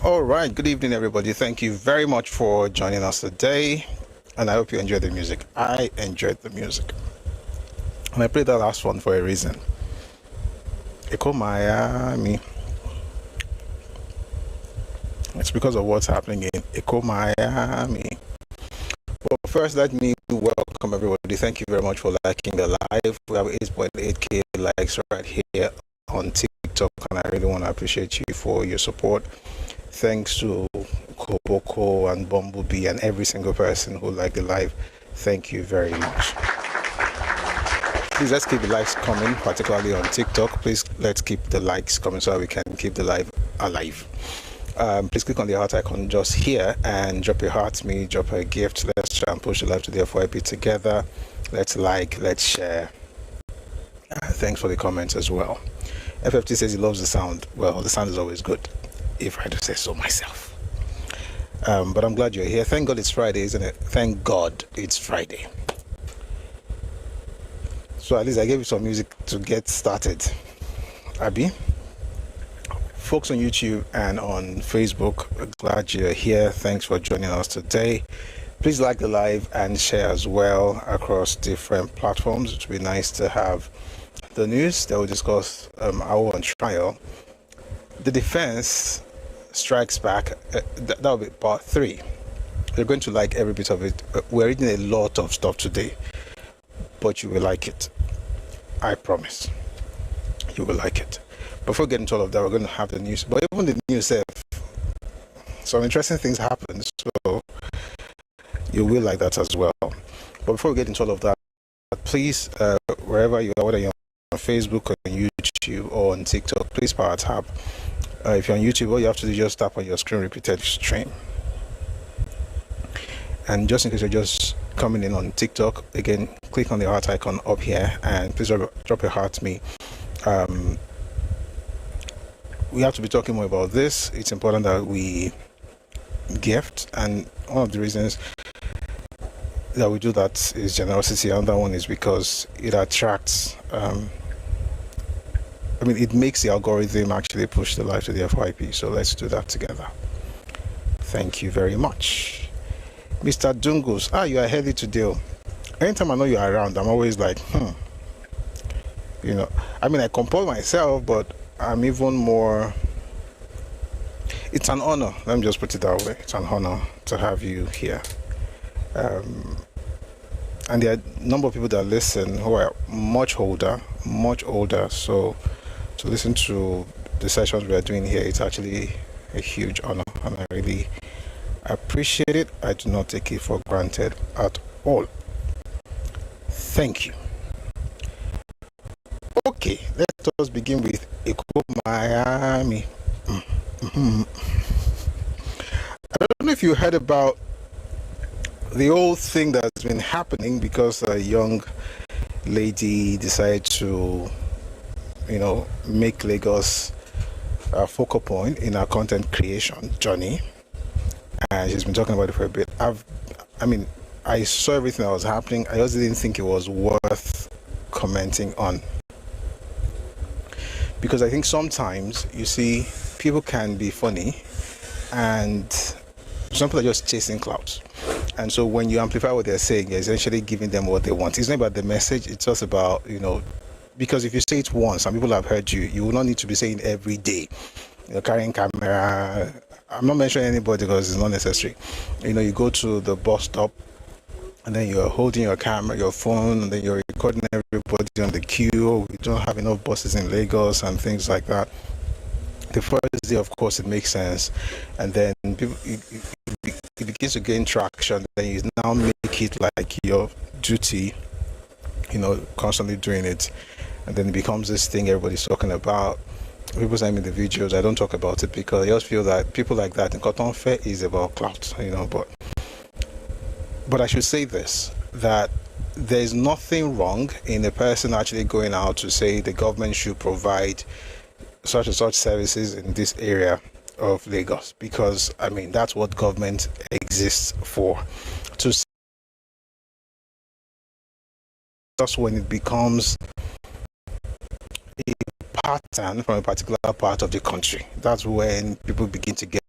All right, good evening, everybody. Thank you very much for joining us today, and I hope you enjoyed the music. I enjoyed the music, and I played that last one for a reason. Echo Miami. It's because of what's happening in Echo Miami. Well, first, let me welcome everybody. Thank you very much for liking the live. We have 8.8k likes right here on TikTok, and I really want to appreciate you for your support. Thanks to Koboko and Bumblebee and every single person who liked the live. Thank you very much. Please let's keep the likes coming, particularly on TikTok. Please let's keep the likes coming so that we can keep the live alive. Please click on the heart icon just here and drop a heart me, drop a gift. Let's try and push the live to the FYP together. Let's like, let's share. Thanks for the comments as well. FFT says he loves the sound. Well, the sound is always good, if I do say so myself. But I'm glad you're here. Thank God it's Friday, isn't it? Thank God it's Friday. So at least I gave you some music to get started. Abby? Folks on YouTube and on Facebook, glad you're here. Thanks for joining us today. Please like the live and share as well across different platforms. It would be nice to have the news that we discuss our on trial. The defense strikes back. That will be part 3. You're going to like every bit of it. We're reading a lot of stuff today, but you will like it. I promise. You will like it. Before getting to all of that, we're going to have the news. But even the news itself, some interesting things happen, so you will like that as well. But before we get into all of that, please, wherever you are, whether you're on Facebook or on YouTube or on TikTok, please power tab. If you're on YouTube, all you have to do is just tap on your screen repeated stream. And just in case you're just coming in on TikTok, again, click on the heart icon up here and please drop a heart me. We have to be talking more about this. It's important that we gift, and one of the reasons that we do that is generosity. Another one is because it attracts it makes the algorithm actually push the live to the FYP. So let's do that together. Thank you very much. Mr. Dungus, you are heavy to deal. Anytime I know you are around, I'm always like, I compose myself, but I'm even more. It's an honor. Let me just put it that way. It's an honor to have you here. And there are a number of people that listen who are much older. So to listen to the sessions we are doing here, it's actually a huge honor, and I really appreciate it. I do not take it for granted at all. Thank you. Okay, let us begin with Echo Miami. I don't know if you heard about the whole thing that's been happening because a young lady decided to, make Lagos a focal point in her content creation journey, and she's been talking about it for a bit. I saw everything that was happening. I just didn't think it was worth commenting on, because I think sometimes you see people can be funny and some people are just chasing clouds. And so when you amplify what they're saying, you're essentially giving them what they want. It's not about the message, it's just about, because if you say it once, some people have heard you, you will not need to be saying every day. You're carrying camera. I'm not mentioning anybody because it's not necessary. You go to the bus stop and then you're holding your camera, your phone, and then you're recording everybody on the queue. We don't have enough buses in Lagos and things like that. The first day, of course, it makes sense. And then people, it begins to gain traction. Then you now make it like your duty, constantly doing it. And then it becomes this thing everybody's talking about. People send me the videos. I don't talk about it because I just feel that people like that in Cotton Fair is about clout, But I should say this, that there's nothing wrong in a person actually going out to say the government should provide such and such services in this area of Lagos, because that's what government exists for. Just when it becomes a pattern from a particular part of the country, that's when people begin to get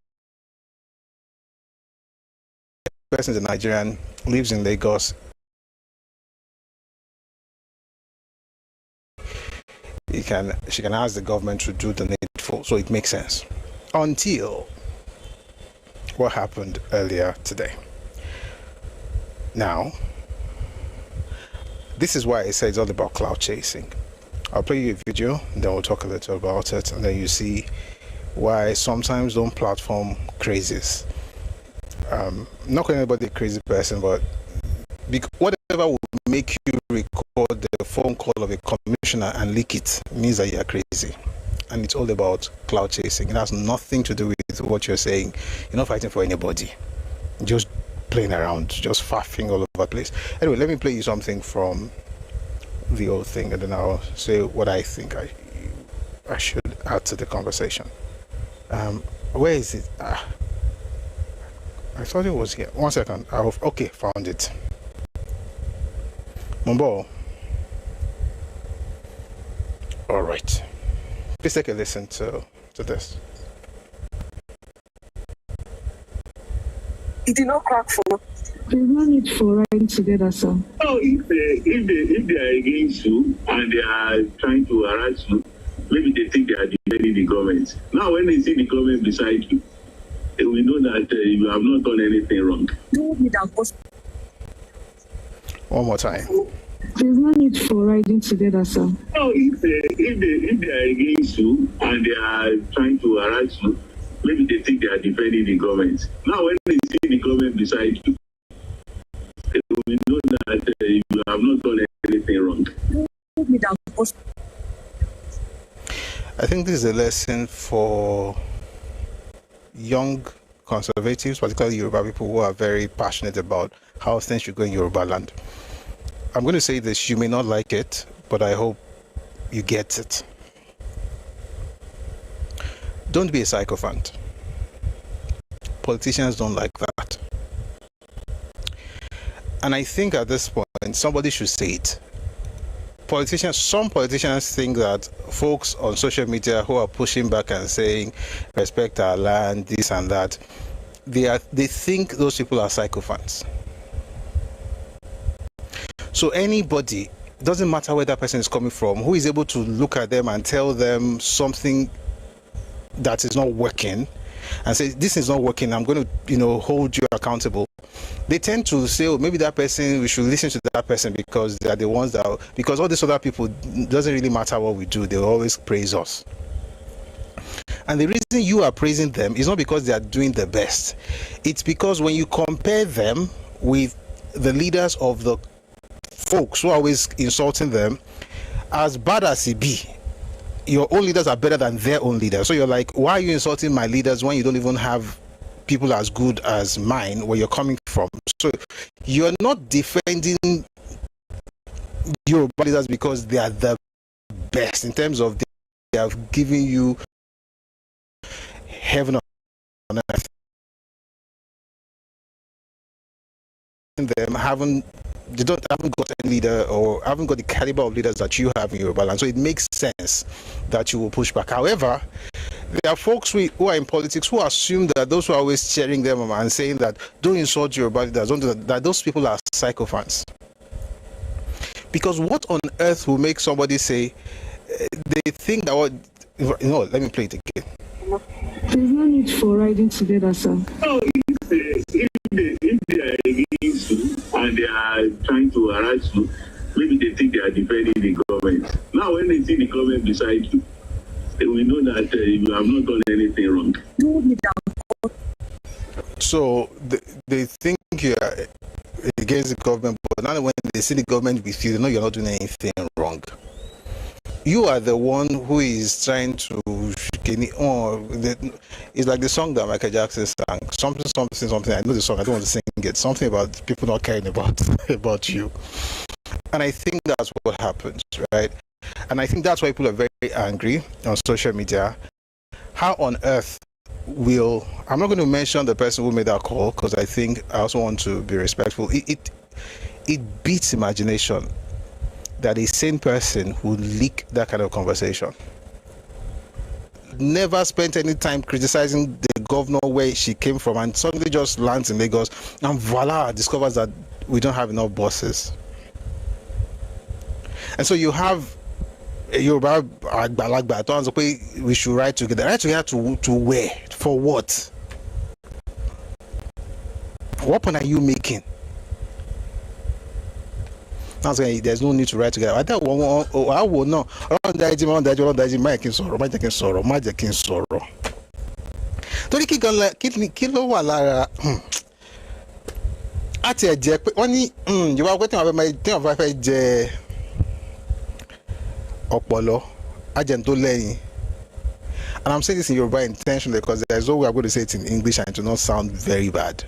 person is a Nigerian, lives in Lagos, she can ask the government to do the needful, so it makes sense. Until what happened earlier today. Now, this is why I say it's all about cloud chasing. I'll play you a video, then we'll talk a little about it, and then you see why sometimes don't platform crazies. Not calling anybody a crazy person, but whatever will make you record the phone call of a commissioner and leak it means that you are crazy. And it's all about cloud chasing. It has nothing to do with what you're saying. You're not fighting for anybody. Just playing around, just faffing all over the place. Anyway, let me play you something from the old thing, and then I'll say what I think I should add to the conversation. Where is it? I thought it was here. 1 second. Okay, found it. Mumbo. All right. Please take a listen to this. It did not crack for. There's no need for riding together, sir. No, if they are against you and they are trying to harass you, maybe they think they are defending the government. Now, when they see the government beside you, they will know that you have not done anything wrong. One more time. There's no need for riding together, sir. No, if they are against you and they are trying to harass you, maybe they think they are defending the government. Now, when they see the government beside you, they will know that you have not done anything wrong. I think this is a lesson for young conservatives, particularly Yoruba people who are very passionate about how things should go in Yoruba land. I'm going to say this, you may not like it, but I hope you get it. Don't be a sycophant. Politicians don't like that. And I think at this point, somebody should say it. Some politicians think that folks on social media who are pushing back and saying, respect our land, this and that, they think those people are sycophants. So anybody, doesn't matter where that person is coming from, who is able to look at them and tell them something that is not working and say, this is not working, I'm going to, hold you accountable. They tend to say, oh, maybe that person, we should listen to that person because they are the ones because all these other people, doesn't really matter what we do, they will always praise us. And the reason you are praising them is not because they are doing the best. It's because when you compare them with the leaders of the folks who are always insulting them, as bad as it be, your own leaders are better than their own leaders. So you're like, why are you insulting my leaders when you don't even have people as good as mine where you're coming from? So you're not defending your leaders because they are the best in terms of they have given you heaven on earth. Them haven't got any leader or haven't got the caliber of leaders that you have in Yoruba land. So it makes sense that you will push back. However, there are folks who are in politics who assume that those who are always cheering them and saying that don't insult Yoruba leaders, don't do that those people are sycophants. Because what on earth will make somebody say they think that let me play it again. There's no need for riding together, sir. No, if they are against you and they are trying to harass you, maybe they think they are defending the government. Now, when they see the government beside you, they will know that you have not done anything wrong. So they think you are against the government, but now when they see the government with you, they know you're not doing anything wrong. You are the one who is trying to it's like the song that Michael Jackson sang. Something. I know the song. I don't want to sing it. Something about people not caring about you. And I think that's what happens, right? And I think that's why people are very angry on social media. How on earth I'm not going to mention the person who made that call because I think I also want to be respectful. It beats imagination that a sane person would leak that kind of conversation. Never spent any time criticizing the governor where she came from and suddenly just lands in Lagos and voila, discovers that we don't have enough buses. And so you have Yoruba Agbalagba, we should ride together. Ride together to where? For what? What point are you making? There's no need to ride together. I will know. Torí kí ló wà lára àti ẹ̀jẹ̀ pé wọ́n ní Yorùbá pé tí wọ́n bá fẹ́ jẹ ọ̀pọ̀lọ́ ajẹ́ tó lẹ́yìn. And I'm saying this in Yoruba intentionally because there's no way I'm going to say it in English and it will not sound very bad.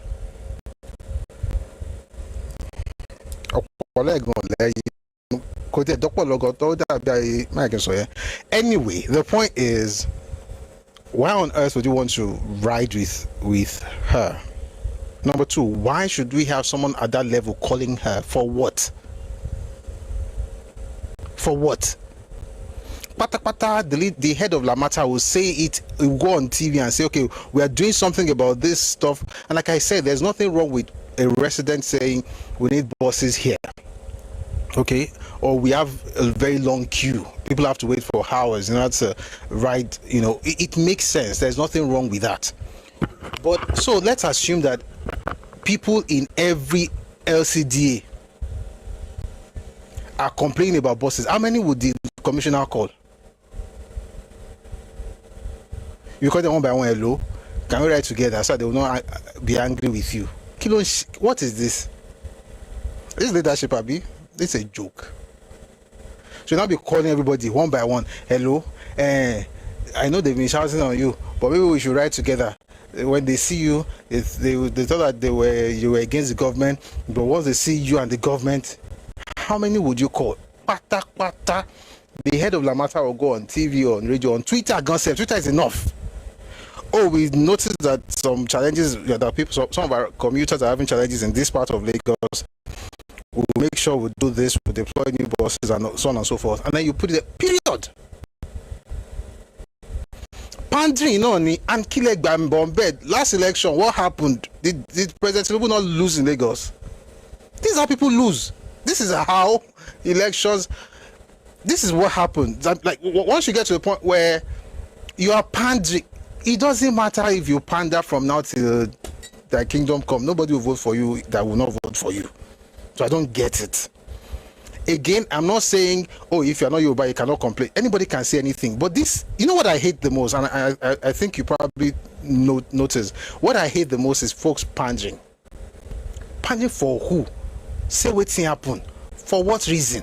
Anyway, the point is, why on earth would you want to ride with her? Number two, why should we have someone at that level calling her? For what? For what? The head of Lamata will say it, will go on TV and say, okay, we are doing something about this stuff. And like I said, there's nothing wrong with a resident saying we need buses here. Okay, or we have a very long queue. People have to wait for hours in order to ride. It makes sense. There's nothing wrong with that. But so let's assume that people in every LCDA are complaining about buses. How many would the commissioner call? You call them one by one. Hello, can we ride together so they will not be angry with you? What is this? This leadership, Abi? This is a joke. So now be calling everybody one by one. Hello, I know they've been shouting on you, but maybe we should ride together. When they see you, they thought that you were against the government, but once they see you and the government, how many would you call? Pata. The head of Lamata will go on TV, on radio, on Twitter. Twitter is enough. Oh, we noticed that some challenges that people, some of our commuters are having challenges in this part of Lagos. We'll make sure we do this, we'll deploy new buses and so on and so forth. And then you put it there, period. Pandering on and Kileg Bombed. Last election, what happened? Did President Tinubu not lose in Lagos? This is how people lose. This is how elections. This is what happened. Like once you get to the point where you are pandering, it doesn't matter if you pander from now till the kingdom come. Nobody will vote for you that will not vote for you. So I don't get it. Again, I'm not saying, oh, if you're not Yoruba, you cannot complain. Anybody can say anything. But this, what I hate the most, and I think you probably notice, what I hate the most is folks pandering. Pandering for who? Say what's happen. For what reason?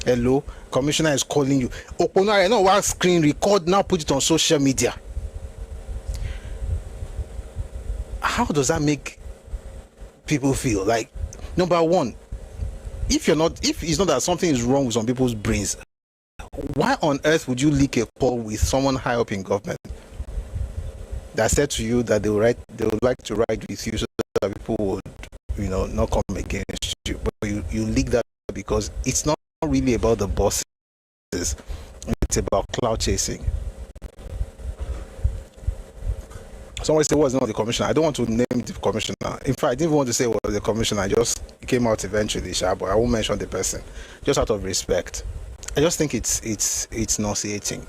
Hello, commissioner is calling you. Open I know what screen record now, put it on social media. How does that make people feel? Like, number one, if it's not that something is wrong with some people's brains, why on earth would you leak a call with someone high up in government that said to you that they would like to ride with you so that people would not come against you? But you leak that because it's not really about the bosses, it's about cloud chasing. Someone say what's the name of the commissioner? I don't want to name the commissioner. In fact, I didn't even want to say what the commissioner. I just came out eventually, but I won't mention the person, just out of respect. I just think it's nauseating.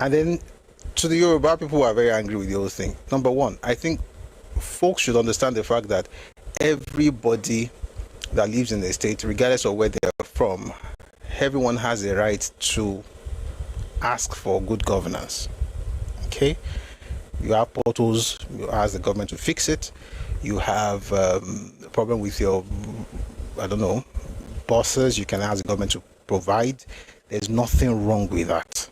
And then to the Yoruba people who are very angry with the whole thing. Number one, I think folks should understand the fact that everybody that lives in the state, regardless of where they are from, everyone has a right to ask for good governance. Okay? You have potholes, you ask the government to fix it. You have a problem with your, buses, you can ask the government to provide. There's nothing wrong with that.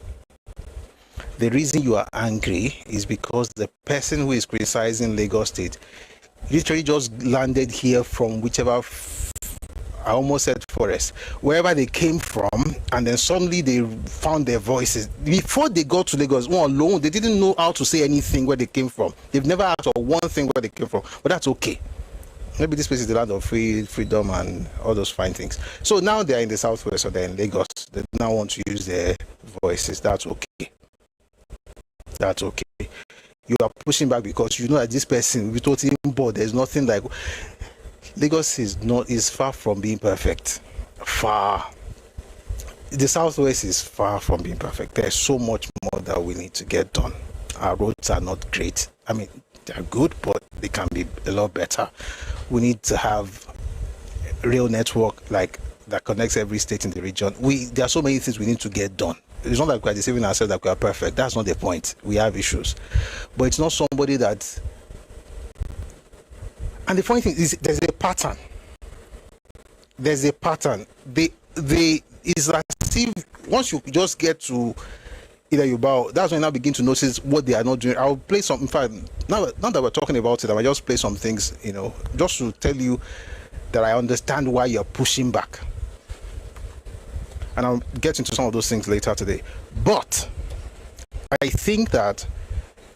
The reason you are angry is because the person who is criticizing Lagos State literally just landed here from whichever, I almost said forest, wherever they came from, and then suddenly they found their voices. Before they got to Lagos, one alone, they didn't know how to say anything where they came from. They've never asked for one thing where they came from, but that's okay. Maybe this place is the land of freedom and all those fine things. So now they're in the southwest or they're in Lagos. They now want to use their voices. That's okay. that's okay. You are pushing back because you know that this person, we told him, but there's nothing like Lagos is far from being perfect. Far. The Southwest is far from being perfect. There's so much more that we need to get done. Our roads are not great. I mean, they're good, but they can be a lot better. We need to have a real network like that connects every state in the region. There are so many things we need to get done. It's not like we're deceiving ourselves that we are perfect. That's not the point. We have issues. But it's not somebody that... And the funny thing is, there's a pattern. There's a pattern. It's as if once you just get to either you bow, that's when you now begin to notice what they are not doing. I'll play some, in fact, now that we're talking about it, I might just play some things, just to tell you that I understand why you're pushing back. And I'll get into some of those things later today. But I think that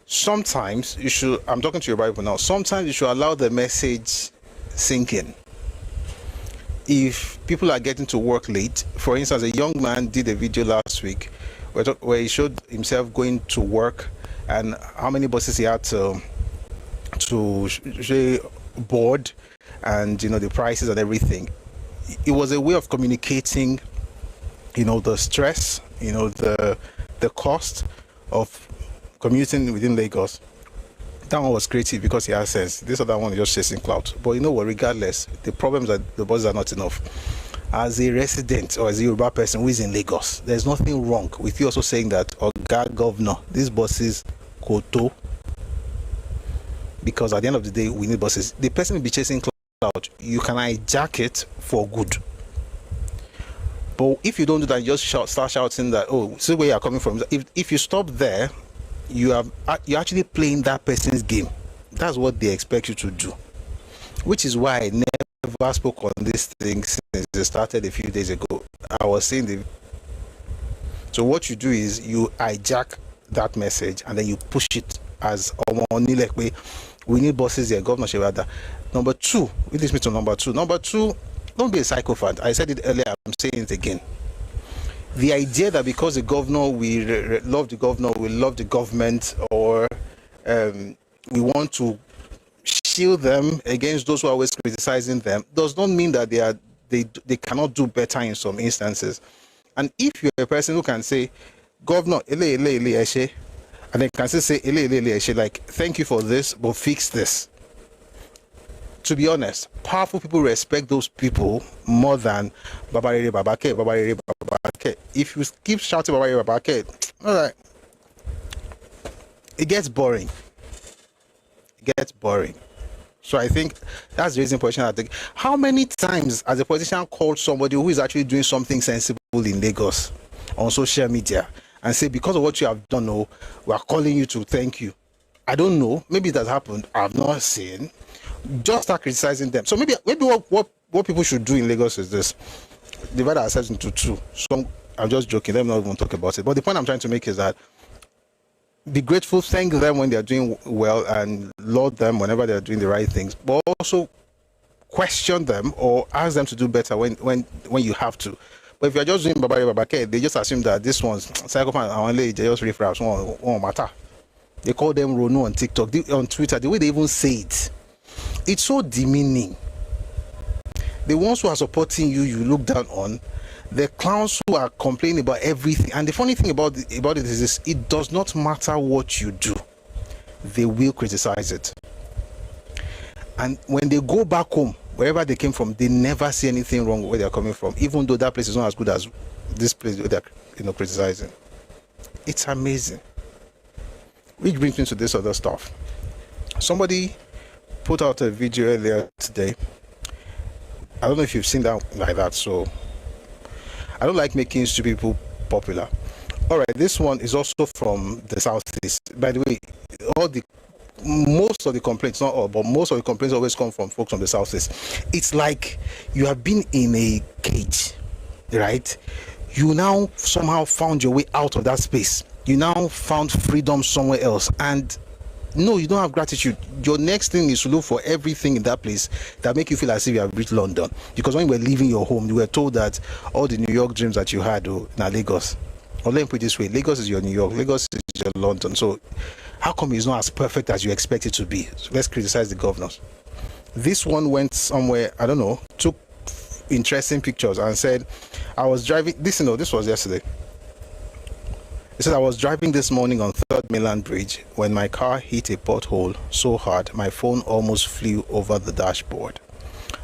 sometimes you should, I'm talking to your Bible now, sometimes you should allow the message sink in. If people are getting to work late, for instance, a young man did a video last week where he showed himself going to work and how many buses he had to board, and the prices and everything. It was a way of communicating the stress, the cost of commuting within Lagos. That one was creative because he has sense. This other one is just chasing clout. But you know what, regardless, the problems that the buses are not enough. As a resident or as a Yoruba person who is in Lagos, there's nothing wrong with you also saying that, Oga Governor, these buses koto. Because at the end of the day, we need buses. The person will be chasing clout. You can hijack it for good. But if you don't do that, you just start shouting that, oh, see where you are coming from. If you stop there, you're actually playing that person's game. That's what they expect you to do. Which is why I never spoke on this thing since it started a few days ago. I was saying so what you do is you hijack that message and then you push it as we need bosses here, Governor Shevada. Number two, it leads me to number two. Number two, don't be a psychopath. I said it earlier, I'm saying it again. The idea that because the governor, we love the governor, we love the government, or we want to shield them against those who are always criticizing them, does not mean that they cannot do better in some instances. And if you're a person who can say, Governor, and then can still say, like, thank you for this, but fix this. To be honest, powerful people respect those people more than Babarere Babake. If you keep shouting Babarere Babake, all right, it gets boring. So I think that's the reason politicians are taking. How many times has a politician called somebody who is actually doing something sensible in Lagos on social media and say, because of what you have done, we are calling you to thank you? I don't know. Maybe it has happened. I've not seen. Just start criticizing them. So maybe what people should do in Lagos is this: divide ourselves into two. So I'm just joking. Let me not even talk about it. But the point I'm trying to make is that be grateful, thank them when they are doing well, and laud them whenever they are doing the right things. But also question them or ask them to do better when you have to. But if you're just doing Babake, they just assume that this one's psychopath and only they just refresh one matter. They call them Rono on TikTok, on Twitter. The way they even say it, it's so demeaning. The ones who are supporting you, you look down on. The clowns who are complaining about everything. And the funny thing about it is this: it does not matter what you do, they will criticize it. And when they go back home, wherever they came from, they never see anything wrong where they're coming from, even though that place is not as good as this place where they're criticizing. It's amazing. Which brings me to this other stuff. Somebody put out a video earlier today. I don't know if you've seen that like that. So I don't like making stupid people popular. All right, this one is also from the Southeast. By the way, most of the complaints, not all, but most of the complaints always come from folks from the Southeast. It's like you have been in a cage, right? You now somehow found your way out of that space. You now found freedom somewhere else, and no, you don't have gratitude. Your next thing is to look for everything in that place that make you feel as if you have reached London. Because when you were leaving your home, you were told that all the New York dreams that you had, now Lagos. Or let me put it this way: Lagos is your New York. Lagos is you're London. So how come it's not as perfect as you expect it to be? So let's criticize the governors. This one went somewhere, I don't know, took interesting pictures and said, I was driving, this was yesterday. He said, I was driving this morning on 3rd Mainland Bridge when my car hit a pothole so hard my phone almost flew over the dashboard.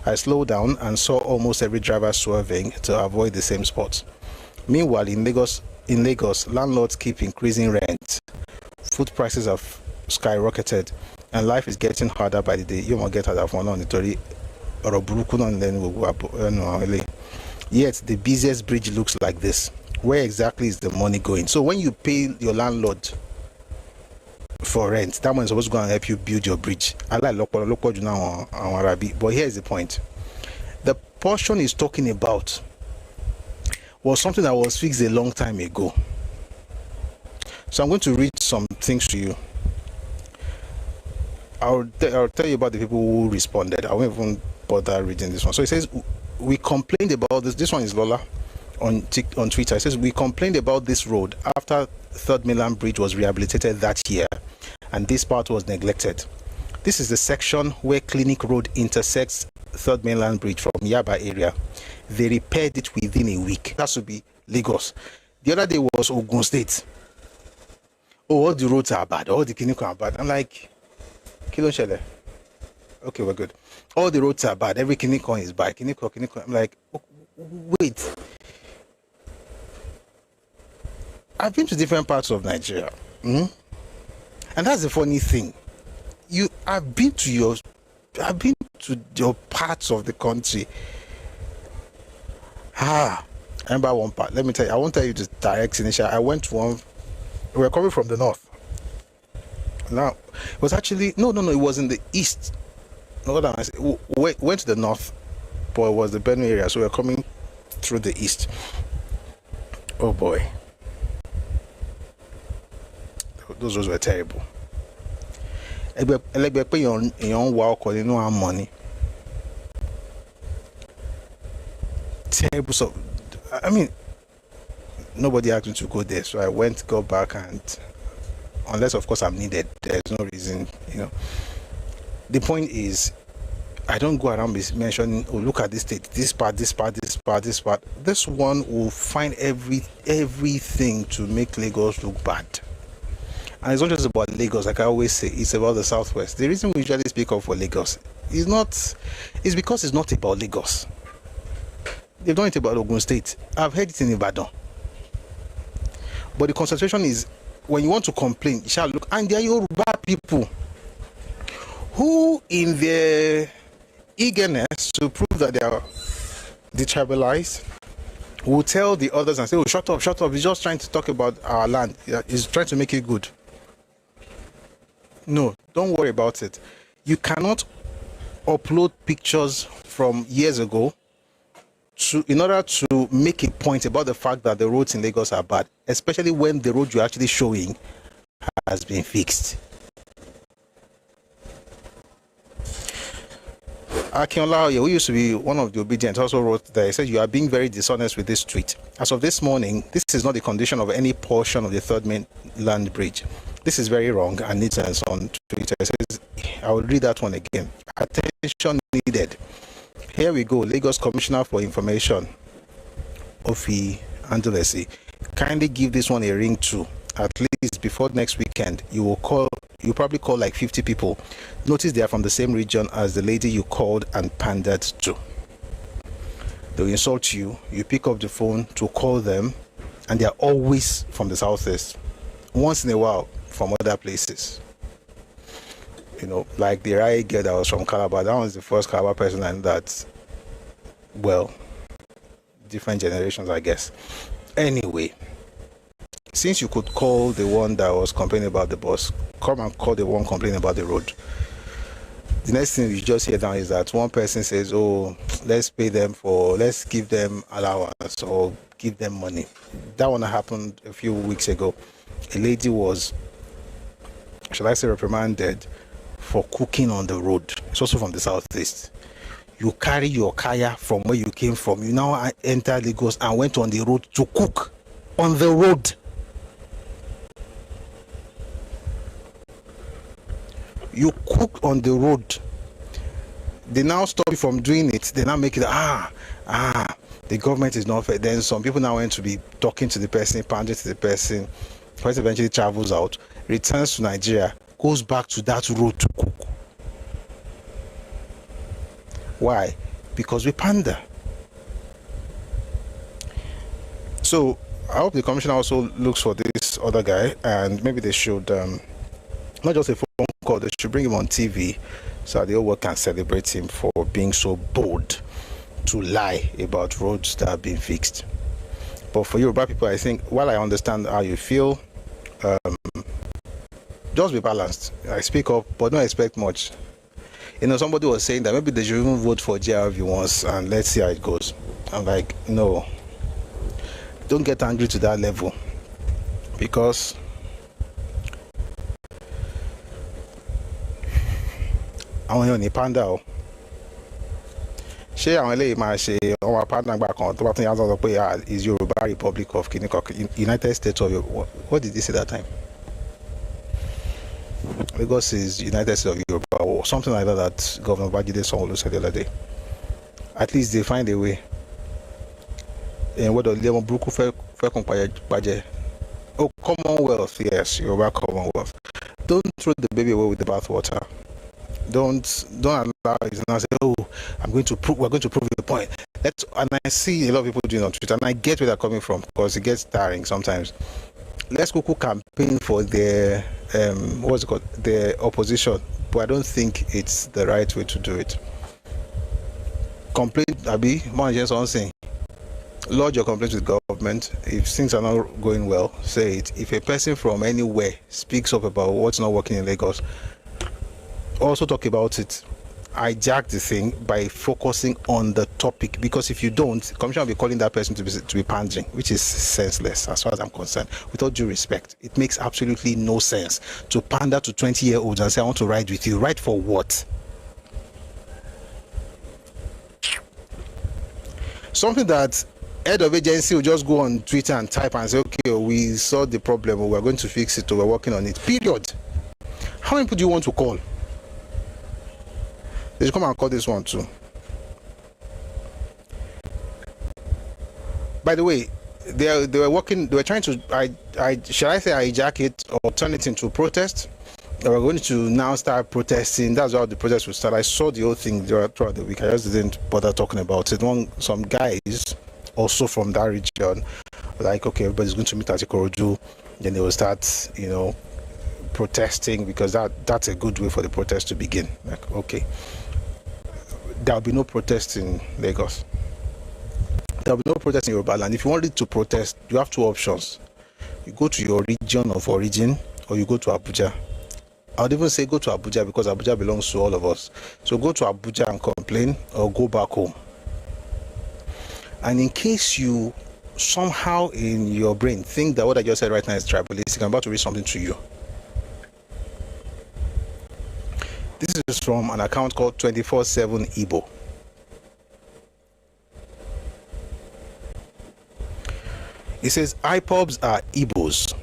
I slowed down and saw almost every driver swerving to avoid the same spot. Meanwhile, in Lagos, landlords keep increasing rent. Food prices have skyrocketed and life is getting harder by the day. You might get harder for now. Yet the busiest bridge looks like this. Where exactly is the money going? So when you pay your landlord for rent, that one is supposed to go and help you build your bridge. I like local, but here is the point. The portion he's talking about was something that was fixed a long time ago. So I'm going to read some things to you. I'll tell you about the people who responded. I won't even bother reading this one. So it says, we complained about this. This one is Lola on Twitter. It says, we complained about this road after 3rd Mainland Bridge was rehabilitated that year and this part was neglected. This is the section where Clinic Road intersects 3rd Mainland Bridge from Yaba area. They repaired it within a week. That should be Lagos. The other day was Ogun State. Oh, all the roads are bad. All the clinics are bad. I'm like, Kilo Shele. Okay, we're good. All the roads are bad. Every clinic is bad. Clinic. I'm like, oh, wait. I've been to different parts of Nigeria. And that's the funny thing. I've been to your parts of the country. I remember one part. Let me tell you. I won't tell you the direct initial. I went to one. We were coming from the north. Now, it was actually no. It was in the east. Hold on. We went to the north, but it was the Benue area. So we were coming through the east. Oh boy, those roads were terrible. Money. Terrible. So, I mean, nobody asked me to go there, so I got back, and unless of course I'm needed, there's no reason, The point is, I don't go around mentioning, oh, look at this state, this part. This one will find everything to make Lagos look bad. And it's not just about Lagos, like I always say, it's about the Southwest. The reason we usually speak of for Lagos is because it's not about Lagos. They've done it about Ogun State. I've heard it in Ibadan. But the concentration is, when you want to complain, you shall look, and there are Yoruba people who, in their eagerness to prove that they are detribalized, will tell the others and say, oh, shut up, he's just trying to talk about our land. He's trying to make it good. No, don't worry about it. You cannot upload pictures from years ago in order to make a point about the fact that the roads in Lagos are bad, especially when the road you're actually showing has been fixed. Akinola, who used to be one of the obedient, also wrote that he said, you are being very dishonest with this tweet. As of this morning, this is not the condition of any portion of the 3rd Mainland Bridge. This is very wrong and needs answer on Twitter. It says, I will read that one again. Attention needed. Here we go. Lagos Commissioner for Information, Ofi Angelesi. Kindly give this one a ring too. At least before next weekend, you probably call like 50 people. Notice they are from the same region as the lady you called and pandered to. They'll insult you. You pick up the phone to call them, and they are always from the southeast. Once in a while, from other places. Like the Rai girl that was from Calabar. That was the first Calabar person I knew that, well, different generations, I guess. Anyway, since you could call the one that was complaining about the bus, come and call the one complaining about the road. The next thing you just hear now is that one person says, oh, let's give them allowance or give them money. That one happened a few weeks ago. A lady was, shall I say, reprimanded for cooking on the road. It's also from the southeast. You carry your kaya from where you came from. You now enter Lagos and went on the road to cook on the road. You cook on the road. They now stop you from doing it. They now make it, the government is not fair. Then some people now want to be talking to the person, pandering to the person. First eventually travels out, returns to Nigeria, goes back to that road to cook. Why? Because we pander. So I hope the commissioner also looks for this other guy, and maybe they should not just a phone call, they should bring him on TV so that the whole world can celebrate him for being so bold to lie about roads that have been fixed. But for Yoruba people, I think, while I understand how you feel, just be balanced. I speak up, but don't expect much. You know, somebody was saying that maybe they should even vote for JRV once and let's see how it goes. I'm like, no, don't get angry to that level, because àwọn èèyàn ní panda o. Ṣé àwọn eléyìí máa ṣe ọmọ panda gbà kan tó bá tún yàtọ̀ sọ pé is Yoruba Republic of United States of Yoruba? What did he say that time? Lagos is United States of Yoruba or something like that Governor Babajide Sanwo-Olu said the other day. At least they find a way. And what the Lemon Bruku Paje? Oh, Commonwealth, yes, Yoruba Commonwealth. Don't throw the baby away with the bathwater. Don't allow it to now say, oh, we're going to prove the point. And I see a lot of people doing it on Twitter, and I get where they're coming from, because it gets tiring sometimes. Let's go campaign for their their opposition, but I don't think it's the right way to do it. Complain, Abi, lodge your complaints with government. If things are not going well, say it. If a person from anywhere speaks up about what's not working in Lagos, also talk about it. Hijack the thing by focusing on the topic, because if you don't, the commission will be calling that person to be pandering, which is senseless as far as I'm concerned. With all due respect, it makes absolutely no sense to pander to 20-year-olds and say, I want to ride with you. Ride for what? Something that head of agency will just go on Twitter and type and say, okay, we saw the problem, or we're going to fix it, or we're working on it. Period. How many people do you want to call? They should come and call this one too. By the way, they were trying to, shall I say hijack it or turn it into a protest? They were going to now start protesting. That's how the protest would start. I saw the whole thing throughout the week. I just didn't bother talking about it. Some guys also from that region, like, okay, everybody's going to meet at Ikorodu. Then they will start, protesting, because that's a good way for the protest to begin. Like, okay, there'll be no protest in Lagos. There'll be no protest in Yoruba land. If you wanted to protest, you have two options. You go to your region of origin, or you go to Abuja. I would even say go to Abuja, because Abuja belongs to all of us. So go to Abuja and complain, or go back home. And in case you somehow in your brain think that what I just said right now is tribalistic, I'm about to read something to you. This is from an account called 24/7 Igbo. It says, IPOBs are Igbos.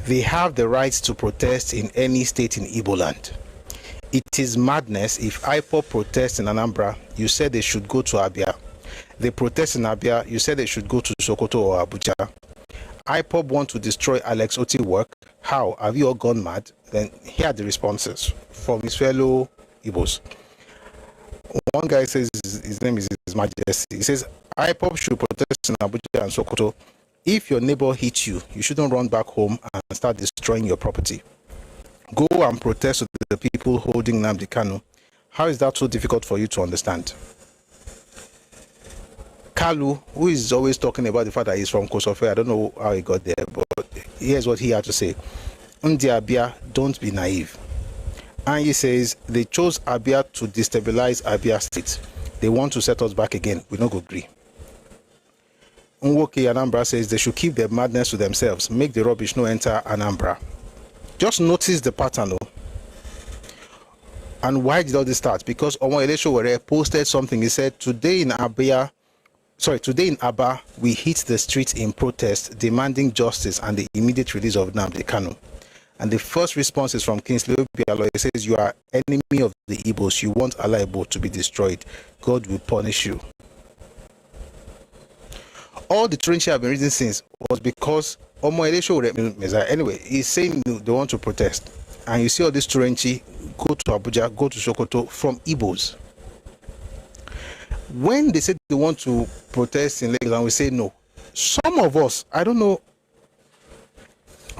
They have the right to protest in any state in Igbo land. It is madness if IPOB protests in Anambra, you said they should go to Abia. They protest in Abia, you said they should go to Sokoto or Abuja. IPOB want to destroy Alex Oti work. How? Have you all gone mad? Then here are the responses from his fellow Igbos. One guy says, his name is His Majesty. He says, IPOB should protest in Abuja and Sokoto. If your neighbor hits you, you shouldn't run back home and start destroying your property. Go and protest with the people holding Nnamdi Kanu. How is that so difficult for you to understand? Kalu, who is always talking about the fact that he's from Kosofe, I don't know how he got there, but here's what he had to say. Ndi Abia, don't be naive. And he says, they chose Abia to destabilize Abia State. They want to set us back again. We don't go agree. Nwoke Anambra says they should keep their madness to themselves. Make the rubbish no enter Anambra. Just notice the pattern, though. And why did all this start? Because Omo Eleshowore posted something. He said, today in Aba, we hit the streets in protest, demanding justice and the immediate release of Nnamdi Kanu. And the first response is from Kingsley Obialo. He says, you are enemy of the Igbos. You want Allah Igbo to be destroyed. God will punish you. All the trenches I've been reading since was because anyway, he's saying they want to protest. And you see all this Turenchi go to Abuja, go to Sokoto from Igbos. When they say they want to protest in Lagos and we say no, some of us, I don't know,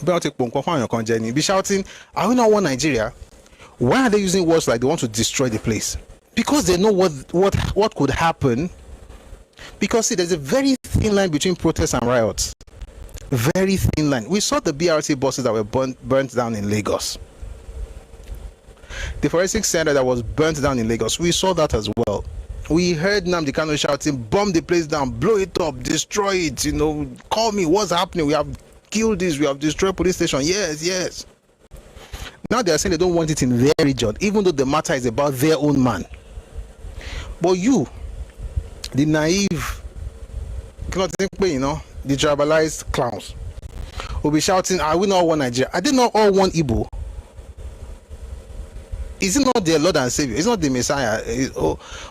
be shouting, are we not one Nigeria? Why are they using words like they want to destroy the place? Because they know what could happen. Because see, there's a very thin line between protests and riots. Very thin line. We saw the BRT buses that were burnt down in Lagos. The forensic center that was burnt down in Lagos, we saw that as well. We heard Nnamdi Kanu shouting, bomb the place down, blow it up, destroy it, call me, what's happening? We have killed this, we have destroyed police station. Yes. Now they are saying they don't want it in their region, even though the matter is about their own man. But you, the naive, cannot think, the tribalized clowns, will be shouting, are we not one Nigeria? Are they not all one Igbo? Is it not their Lord and Savior? It's not the Messiah.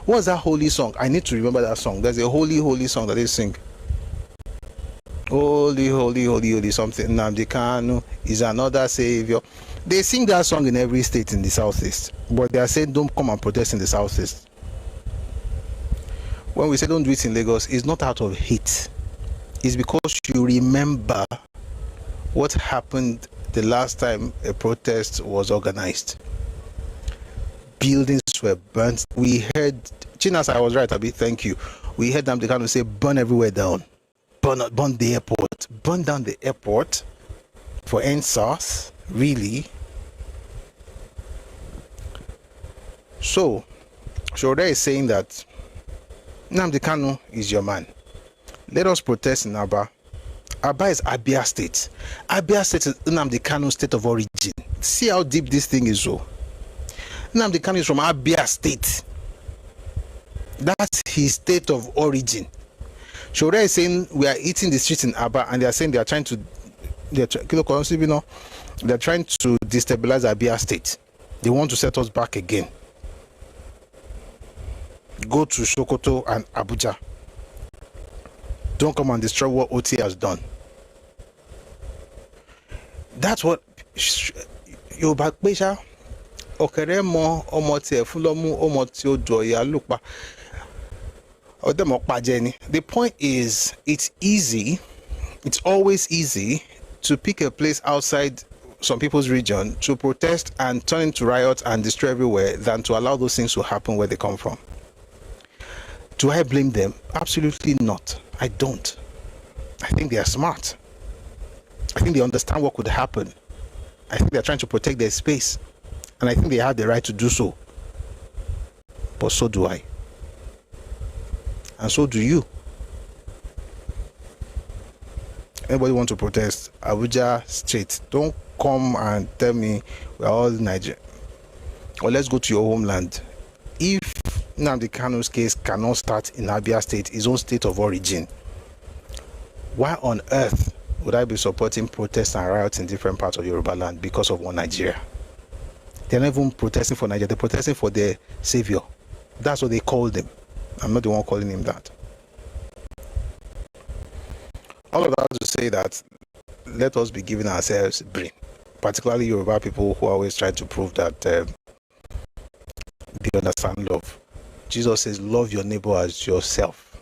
What's that holy song? I need to remember that song. There's a holy song that they sing. Holy, holy, holy, holy something. Nnamdi Kanu is another Savior. They sing that song in every state in the Southeast. But they are saying don't come and protest in the Southeast. When we say don't do it in Lagos, it's not out of hate. It's because you remember what happened the last time a protest was organized. Buildings were burnt. We heard, Chinas, I was right, Abi, thank you. We heard them, they kind of say, burn everywhere down. Burn the airport. Burn down the airport for NSAS? Really? So, Shode is saying that Nnamdi Kanu is your man. Let us protest in Aba. Aba is Abia State. Abia State is Nnamdi Kanu's state of origin. See how deep this thing is, so. Nnamdi Kanu is from Abia State. That's his state of origin. Shode is saying we are eating the streets in Aba, and they are saying they are trying to destabilize Abia State. They want to set us back again. Go to Sokoto and Abuja. Don't come and destroy what OT has done. That's what Yoruba Pesha Okeremo Omote Fulomu Omoti Odoya Lupa. The point is, it's always easy to pick a place outside some people's region to protest and turn into riots and destroy everywhere than to allow those things to happen where they come from. Do I blame them? Absolutely not. I don't. I think they are smart. I think they understand what could happen. I think they're trying to protect their space. And I think they have the right to do so. But so do I. And so do you. Anybody want to protest? Abuja straight. Don't come and tell me we're all Nigeria. Or let's go to your homeland. If Nnamdi Kanu's case cannot start in Abia State, his own state of origin, why on earth would I be supporting protests and riots in different parts of Yoruba land because of one Nigeria? They're not even protesting for Nigeria, they're protesting for their savior. That's what they call them. I'm not the one calling him that. All of that to say that let us be giving ourselves brain, particularly Yoruba people who always try to prove that they understand love. Jesus says, love your neighbor as yourself.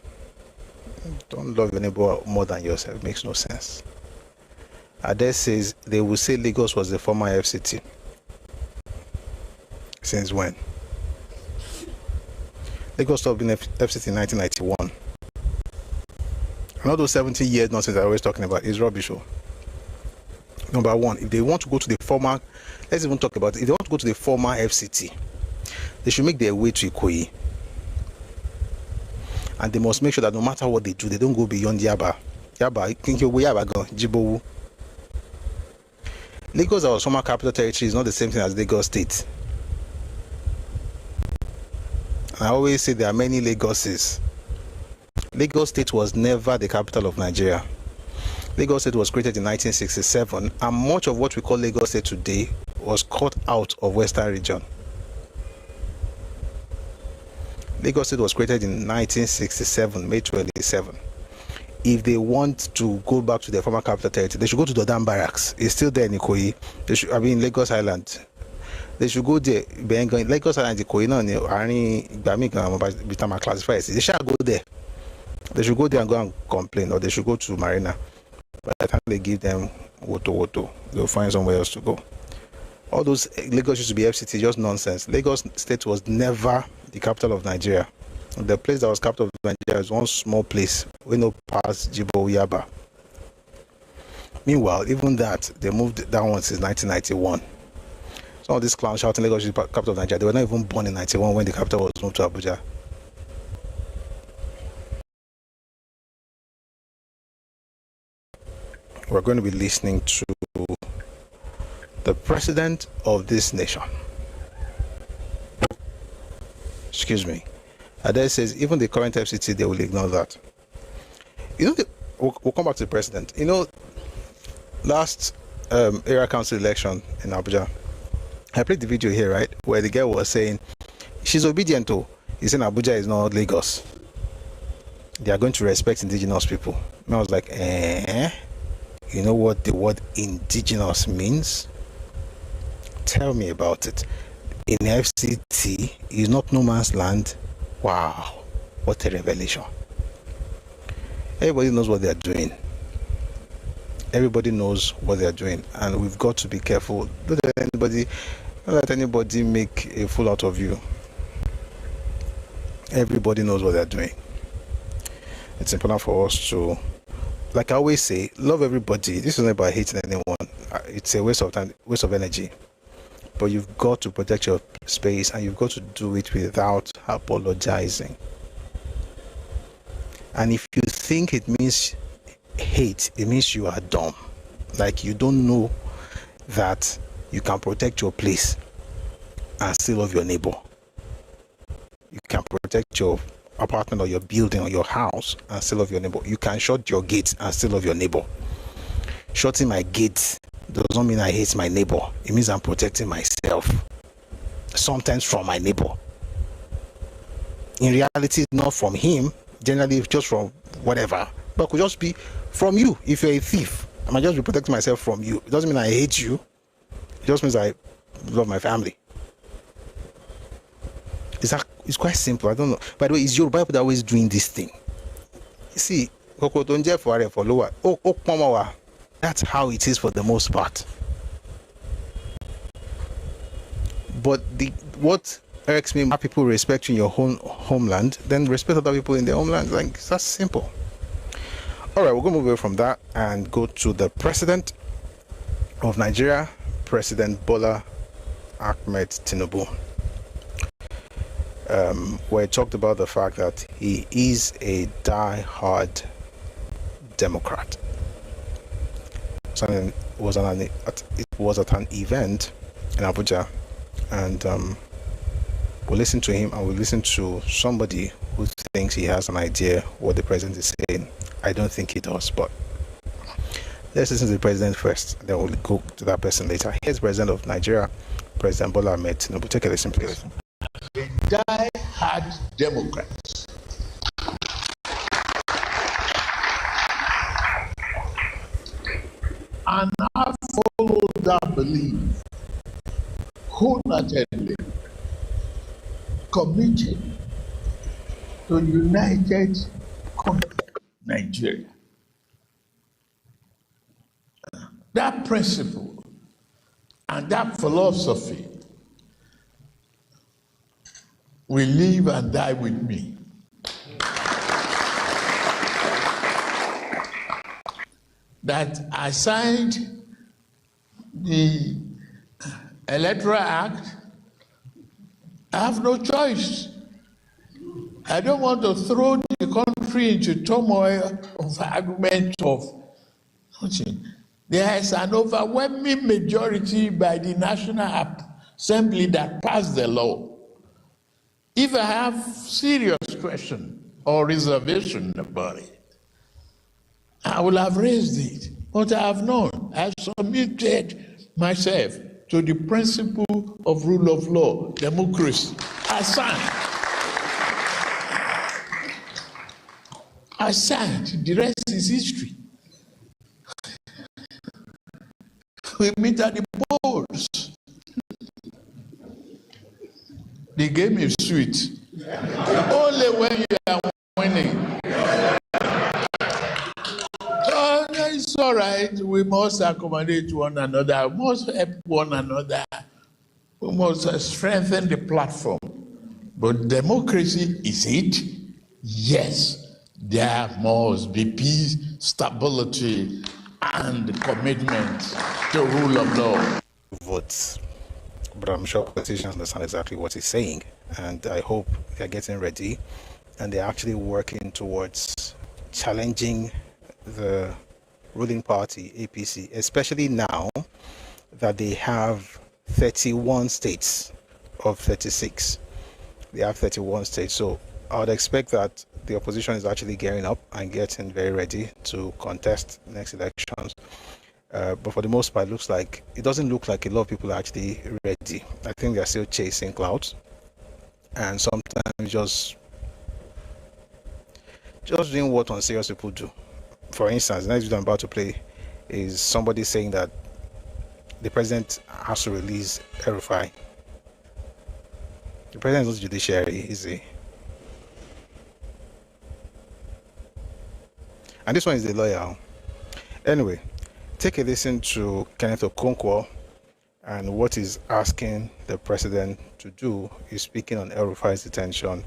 Don't love your neighbor more than yourself. It makes no sense. Ade says, they will say Lagos was the former FCT. Since when? Lagos stopped being FCT in 1991. Another 70 years nonsense I'm always talking about is rubbish. Number one, if they want to go to the former, let's even talk about it. If they want to go to the former FCT, they should make their way to Ikoyi. And they must make sure that no matter what they do, they don't go beyond Yaba. Jibowu. Lagos, our former capital territory, is not the same thing as Lagos State. I always say there are many Lagoses. Lagos State was never the capital of Nigeria. Lagos State was created in 1967, and much of what we call Lagos State today was cut out of Western region. Lagos State was created in 1967, May 27. If they want to go back to their former capital territory, they should go to Dodam Barracks. It's still there in Ikoyi. Lagos Island. They should go there. Lagos Island, Ikoyi, they shall go there. They should go there and go and complain, or they should go to Marina. By the time they give them woto, they'll find somewhere else to go. All those Lagos used to be FCT, just nonsense. Lagos State was never the capital of Nigeria. The place that was capital of Nigeria is one small place, we know past Jibo Yaba. Meanwhile, even that, they moved that one since 1991. Some of these clowns shouting Lagos is the capital of Nigeria, they were not even born in 91 when the capital was moved to Abuja. We're going to be listening to the president of this nation. Excuse me. Ade says even the current FCT, they will ignore that. We'll come back to the president. Last area council election in Abuja, I played the video here, right, where the girl was saying she's obedient to. He's saying Abuja is not Lagos. They are going to respect indigenous people. And I was like, you know what the word indigenous means? Tell me about it. In FCT, is not no man's land. Wow, what a revelation. Everybody knows what they're doing. Everybody knows what they're doing, and we've got to be careful. Don't let anybody make a fool out of you. Everybody knows what they're doing. It's important for us to, like I always say, love everybody. This is not about hating anyone. It's a waste of time, waste of energy. But you've got to protect your space, and you've got to do it without apologizing. And if you think it means hate, it means you are dumb. Like you don't know that you can protect your place and still love your neighbor. You can protect your apartment or your building or your house and still love your neighbor. You can shut your gate and still love your neighbor. Shutting my gate does not mean I hate my neighbor. It means I'm protecting myself. Sometimes from my neighbor. In reality, not from him. Generally, just from whatever. But it could just be from you. If you're a thief, I might just be protecting myself from you. It doesn't mean I hate you. It just means I love my family. It's quite simple. I don't know. By the way, it's Yoruba people that always doing this thing. You see, that's how it is for the most part. But what irks me, people respect you in your homeland, then respect other people in their homeland. Like, that's simple. All right, we're going to move away from that and go to the president of Nigeria, President Bola Ahmed Tinubu. Where he talked about the fact that he is a die-hard Democrat. It was at an event in Abuja, and we'll listen to him, and we'll listen to somebody who thinks he has an idea what the president is saying. I don't think he does, but let's listen to the president first, then we'll go to that person later. Here's the president of Nigeria, President Bola Ahmed Tinubu. Take a listen, please. A die-hard Democrat. And I follow that belief wholeheartedly, committed to united Nigeria. That principle and that philosophy will live and die with me. That I signed the Electoral Act, I have no choice. I don't want to throw the country into turmoil of argument of nothing. There is an overwhelming majority by the National Assembly that passed the law. If I have serious question or reservation about it, I will have raised it, but I have not. I have submitted myself to the principle of rule of law, democracy. I signed. I signed. The rest is history. We meet at the polls. The game is sweet. Only when you are winning. Oh, it's all right. We must accommodate one another. We must help one another. We must strengthen the platform. But democracy, is it? Yes. There must be peace, stability, and commitment to rule of law. Votes. But I'm sure politicians understand exactly what he's saying. And I hope they're getting ready and they're actually working towards challenging the ruling party, APC, especially now that they have 31 states of 36. They have 31 states. So I would expect that the opposition is actually gearing up and getting very ready to contest next elections. But for the most part, it doesn't look like a lot of people are actually ready. I think they're still chasing clouds, and sometimes just doing what unserious people do. For instance, the next video I'm about to play is somebody saying that the president has to release El-Rufai. The president is not judiciary, is he? And this one is the lawyer. Anyway, take a listen to Kenneth Okonkwo, and what he's asking the president to do is speaking on El-Rufai's detention.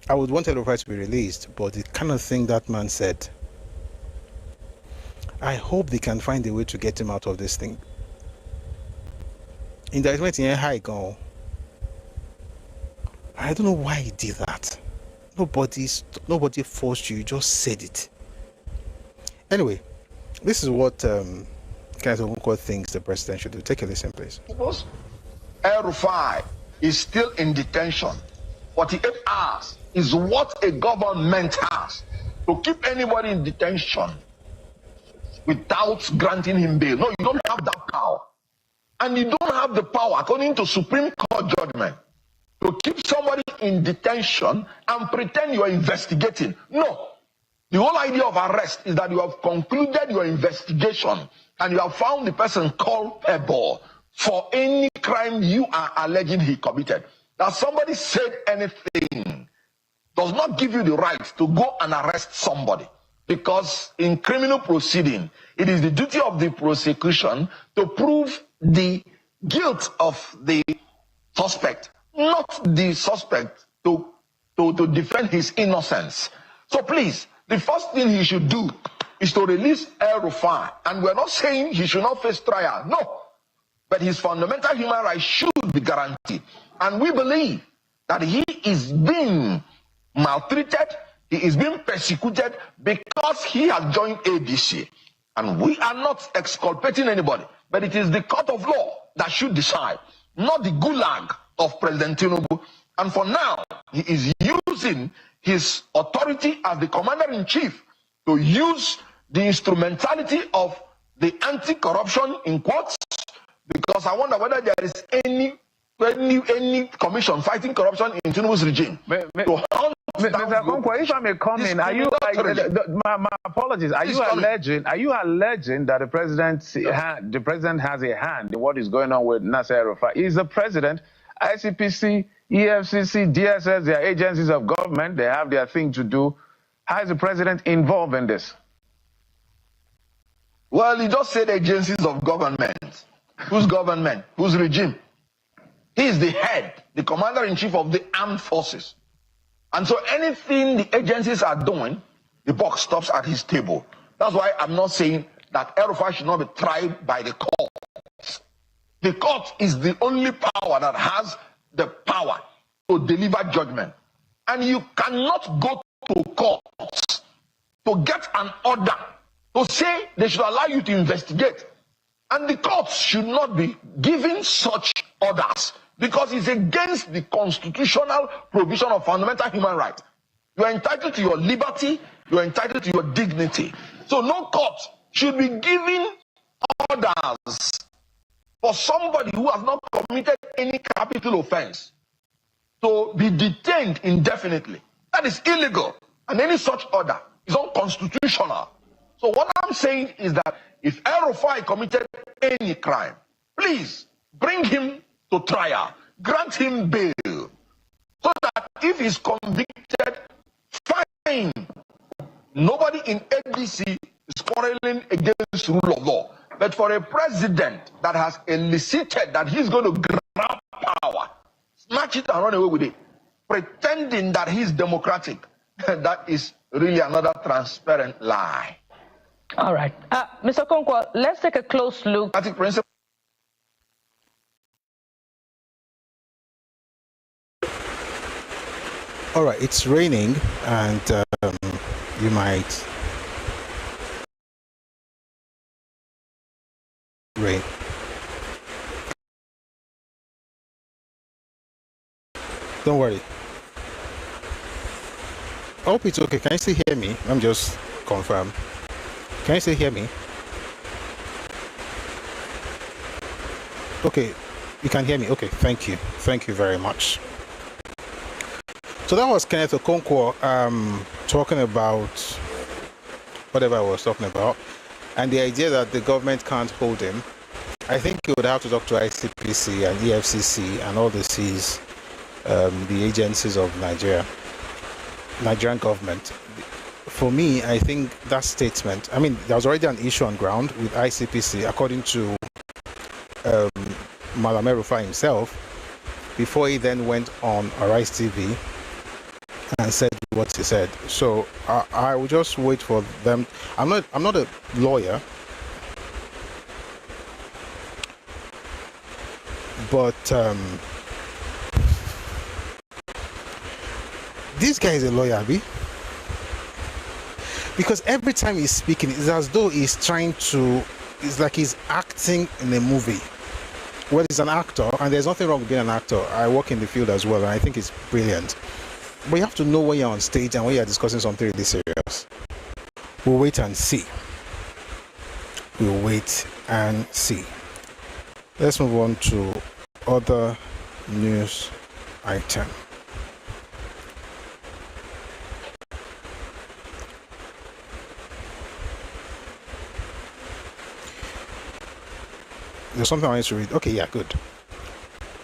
I would want El-Rufai to be released, but the kind of thing that man said, I hope they can find a way to get him out of this thing. Indictment in high go. I don't know why he did that. Nobody forced you, you just said it. Anyway, this is what Kenneth Okonkwo thinks the president should do. Take a listen, please. El-Rufai is still in detention. 48 hours is what a government has to keep anybody in detention without granting him bail. No, you don't have that power. And you don't have the power, according to Supreme Court judgment, to keep somebody in detention and pretend you are investigating. No. The whole idea of arrest is that you have concluded your investigation and you have found the person culpable for any crime you are alleging he committed. That somebody said anything does not give you the right to go and arrest somebody, because in criminal proceeding, it is the duty of the prosecution to prove the guilt of the suspect, not the suspect to defend his innocence. So please, the first thing he should do is to release El-Rufai. And we're not saying he should not face trial. No. But his fundamental human rights should be guaranteed. And we believe that he is being maltreated, he is being persecuted because he has joined ABC. And we are not exculpating anybody, but it is the court of law that should decide, not the gulag of President Tinubu. And for now, he is using his authority as the commander-in-chief to use the instrumentality of the anti-corruption in quotes, because I wonder whether there is any commission fighting corruption in Tinubu's regime. Mr. Okonkwo, if I may come in, my apologies. Are you alleging that the president has a hand in what is going on with Nasser El-Rufai? He's the president. ICPC, EFCC, DSS, they are agencies of government. They have their thing to do. How is the president involved in this? Well, he just said agencies of government. Whose government? Whose regime? He is the head, the commander-in-chief of the armed forces. And so anything the agencies are doing, the buck stops at his table. That's why I'm not saying that El-Rufai should not be tried by the court. The court is the only power that has the power to deliver judgment. And you cannot go to court to get an order to say they should allow you to investigate. And the courts should not be giving such orders, because it's against the constitutional provision of fundamental human rights. You are entitled to your liberty, you are entitled to your dignity. So no court should be giving orders for somebody who has not committed any capital offense to be detained indefinitely. That is illegal. And any such order is unconstitutional. So what I'm saying is that if El-Rufai committed any crime, please bring him to trial, grant him bail, so that if he's convicted, fine. Nobody in ADC is quarreling against rule of law. But for a president that has elicited that he's going to grab power, snatch it and run away with it, pretending that he's democratic, that is really another transparent lie. All right. Mr. Konkwa, let's take a close look. All right, it's raining, and you might rain. Don't worry. I hope it's okay. Can you still hear me? I'm just confirm. Can you still hear me? Okay, you can hear me. Okay, thank you. Thank you very much. So that was Kenneth Okonkwo talking about whatever I was talking about, and the idea that the government can't hold him. I think he would have to talk to ICPC and EFCC and all the C's, the agencies of Nigerian government. For me, I think that statement, I mean, there was already an issue on ground with ICPC, according to Malam El-Rufai himself, before he then went on Arise TV and said what he said. So I will just wait for them. I'm not a lawyer, but this guy is a lawyer, Abi. Because every time he's speaking, it's as though he's trying to, it's like he's acting in a movie. Well, he's an actor, and there's nothing wrong with being an actor. I work in the field as well, and I think it's brilliant. But you have to know when you're on stage and when you're discussing something really serious. We'll wait and see. We'll wait and see. Let's move on to other news item. There's something I need to read. Okay, yeah, good.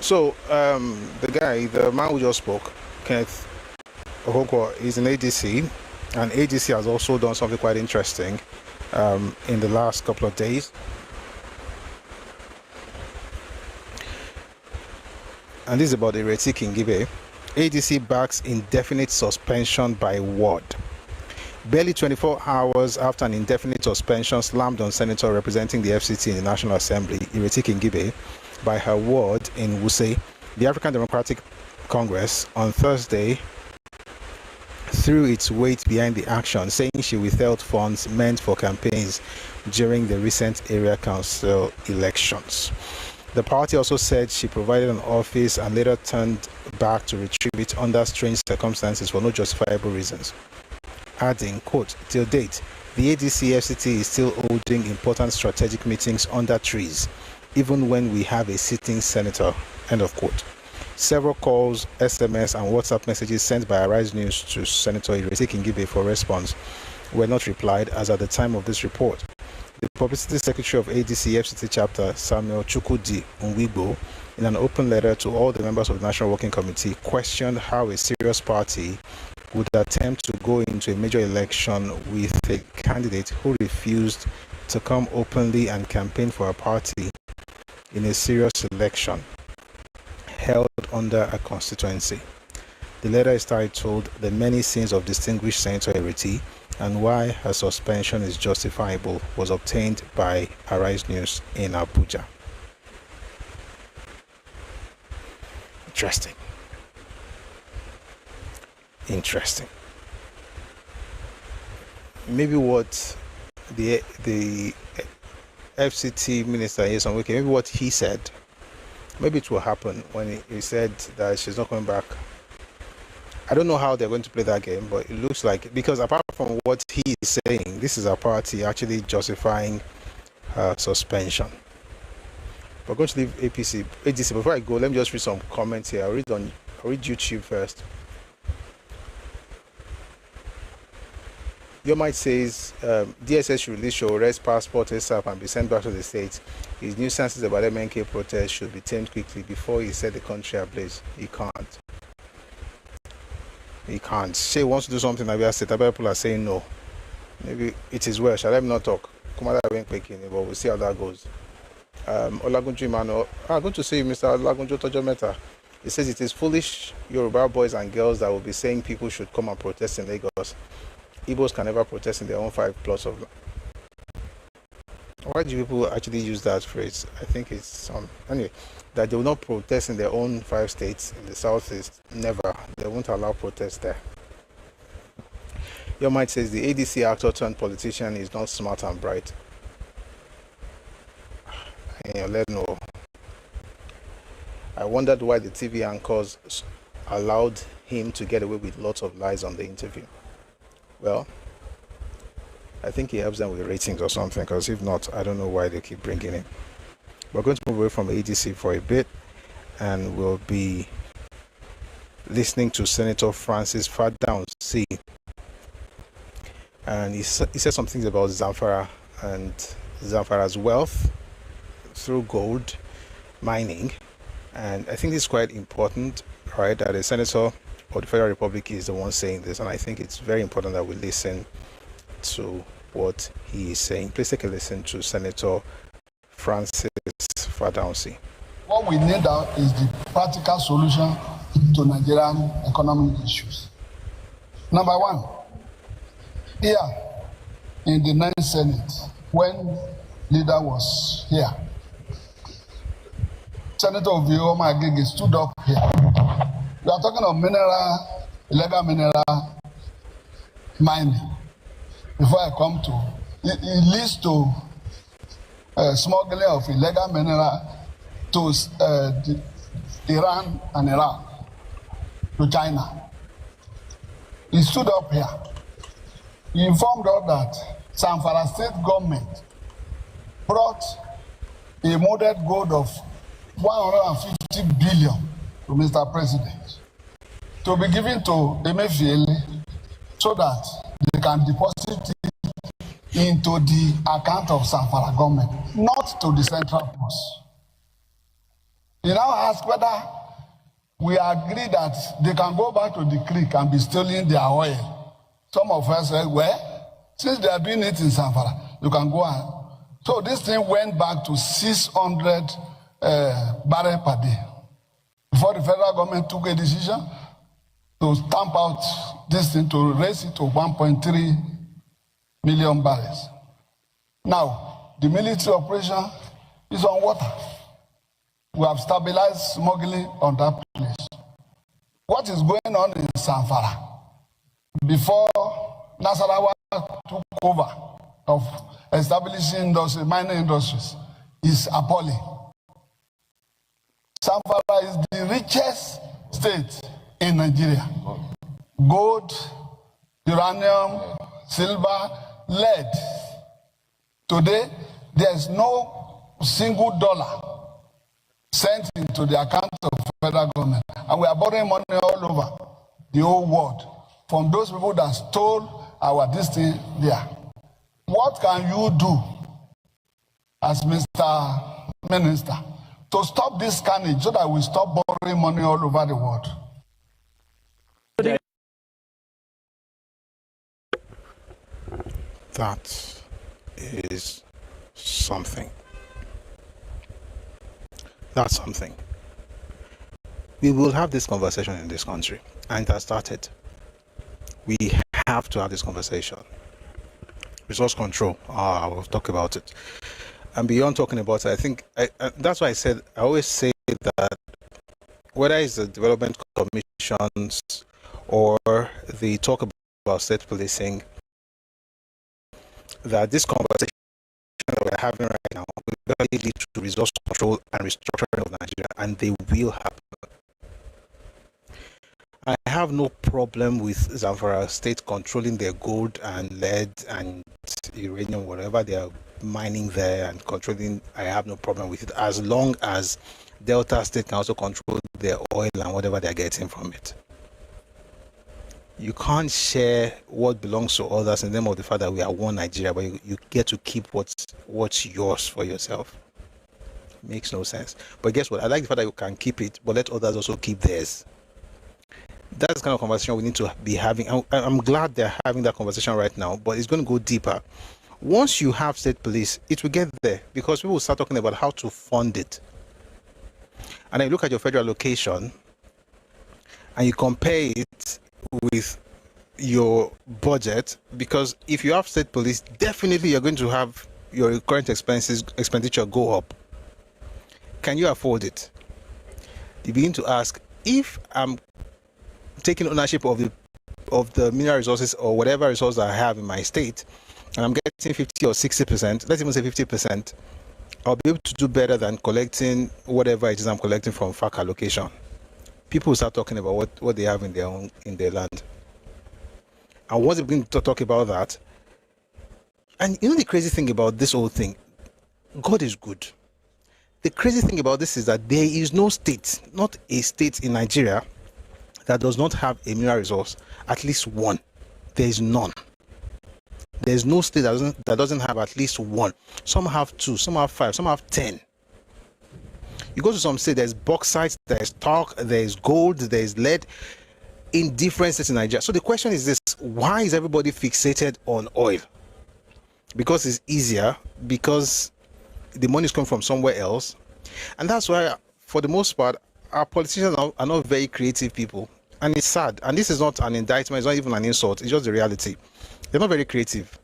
So, the man who just spoke, Kenneth Okonkwo, is in ADC, and ADC has also done something quite interesting in the last couple of days. And this is about Ireti Kingibe. ADC backs indefinite suspension by ward. Barely 24 hours after an indefinite suspension slammed on Senator representing the FCT in the National Assembly, Ireti Kingibe, by her ward in Wuse, the African Democratic Congress on Thursday threw its weight behind the action, saying she withheld funds meant for campaigns during the recent area council elections. The party also said she provided an office and later turned back to retrieve it under strange circumstances for no justifiable reasons. Adding, quote, till date, the ADC FCT is still holding important strategic meetings under trees, even when we have a sitting senator, end of quote. Several calls, SMS, and WhatsApp messages sent by Arise News to Senator Ireti Kingibe for response were not replied as at the time of this report. The Publicity Secretary of ADC FCT chapter, Samuel Chukwudi Nwigbo, in an open letter to all the members of the National Working Committee, questioned how a serious party would attempt to go into a major election with a candidate who refused to come openly and campaign for a party in a serious election held under a constituency. The letter is titled "The Many Sins of Distinguished Senator Ireti and Why Her Suspension is Justifiable," was obtained by Arise News in Abuja. Interesting. Maybe what the FCT minister here, maybe what he said, maybe it will happen when he said that she's not coming back I don't know how they're going to play that game, but it looks like, because apart from what he is saying, this is a party actually justifying suspension. We're going to leave ADC. Before I go, let me just read some comments here. I'll read YouTube first. Your might says DSS should release your arrest passport ASAP and be sent back to the States. His nuisances about MNK protests should be tamed quickly before he set the country ablaze. He can't. He can't. Shay wants to do something that we are set. People are saying no. Maybe it is well. Shall I not talk? But we'll see how that goes. Olagunju Imano, good to see you, Mr. Olagunju Tojometa. He says it is foolish Yoruba boys and girls that will be saying people should come and protest in Lagos. Igbos can never protest in their own 5 plots of land. Why do people actually use that phrase? I think it's anyway, that they will not protest in their own 5 states in the southeast. Never. They won't allow protest there. Your mind says the ADC actor turned politician is not smart and bright. Let know. I wondered why the TV anchors allowed him to get away with lots of lies on the interview. Well, I think he helps them with ratings or something, because if not, I don't know why they keep bringing him. We're going to move away from ADC for a bit, and we'll be listening to Senator Francis Faddaunsi. And he said some things about Zamfara and Zamfara's wealth through gold mining. And I think this is quite important, right, that a senator of the Federal Republic is the one saying this, and I think it's very important that we listen to what he is saying. Please take a listen to Senator Francis Faddaunsi. What we need now is the practical solution to Nigerian economic issues. Number one, here in the 9th Senate, when leader was here, Senator Ovioma Agege stood up here. We are talking of illegal mineral mining. Before I come to, it leads to smuggling of illegal mineral to Iran and Iraq, to China. He stood up here. He informed us that Zamfara state government brought a molded gold of 150 billion to Mr. President to be given to Emefiele so that they can deposit it into the account of Zamfara government, not to the central force. He now asked whether we agree that they can go back to the creek and be stealing their oil. Some of us said, well, since they are doing it in Zamfara, you can go on. So this thing went back to 600 barrels per day. Before the federal government took a decision to stamp out this thing, to raise it to 1.3 million barrels. Now, the military operation is on water. We have stabilized smuggling on that place. What is going on in Zamfara before Nasarawa took over of establishing mining industries is appalling. Zamfara is the richest state in Nigeria. Gold, uranium, silver, lead. Today, there is no single dollar sent into the account of federal government. And we are borrowing money all over the whole world from those people that stole our destiny there. What can you do as Mr. Minister to stop this carnage so that we stop borrowing money all over the world? That is something. That's something. We will have this conversation in this country, and it has started. We have to have this conversation. Resource control, we'll talk about it. And beyond talking about it, I think that's why I always say that whether it's the development commissions or the talk about state policing, that this conversation that we're having right now will lead to resource control and restructuring of Nigeria, and they will happen. I have have no problem with Zamfara State controlling their gold and lead and uranium, whatever they are mining there and controlling. I have no problem with it as long as Delta State can also control their oil and whatever they're getting from it. You can't share what belongs to others in the name of the fact that we are one Nigeria, but you get to keep what's yours for yourself. Makes no sense. But guess what? I like the fact that you can keep it, but let others also keep theirs. That's the kind of conversation we need to be having. I'm glad they're having that conversation right now, but it's going to go deeper. Once you have state police, it will get there because people will start talking about how to fund it. And then you look at your federal allocation and you compare it with your budget, because if you have state police, definitely you're going to have your current expenditure go up. Can you afford it? You begin to ask, if I'm taking ownership of the mineral resources or whatever resource I have in my state, and I'm getting 50 or 60%, let's even say 50%, I'll be able to do better than collecting whatever it is I'm collecting from FAC allocation. People will start talking about what they have in their land. And once they begin to talk about that, and you know the crazy thing about this whole thing, God is good. The crazy thing about this is that there is no state, not a state in Nigeria, that does not have a mineral resource. At least one. There is none. There is no state that doesn't have at least one. Some have 2, some have 5, some have 10. You go to some state, there's bauxite, there's talc, there's gold, there's lead in different states in Nigeria. So the question is this: why is everybody fixated on oil? Because it's easier, because the money is coming from somewhere else, and that's why, for the most part, our politicians are not very creative people, and it's sad. And this is not an indictment; it's not even an insult. It's just the reality. They're not very creative.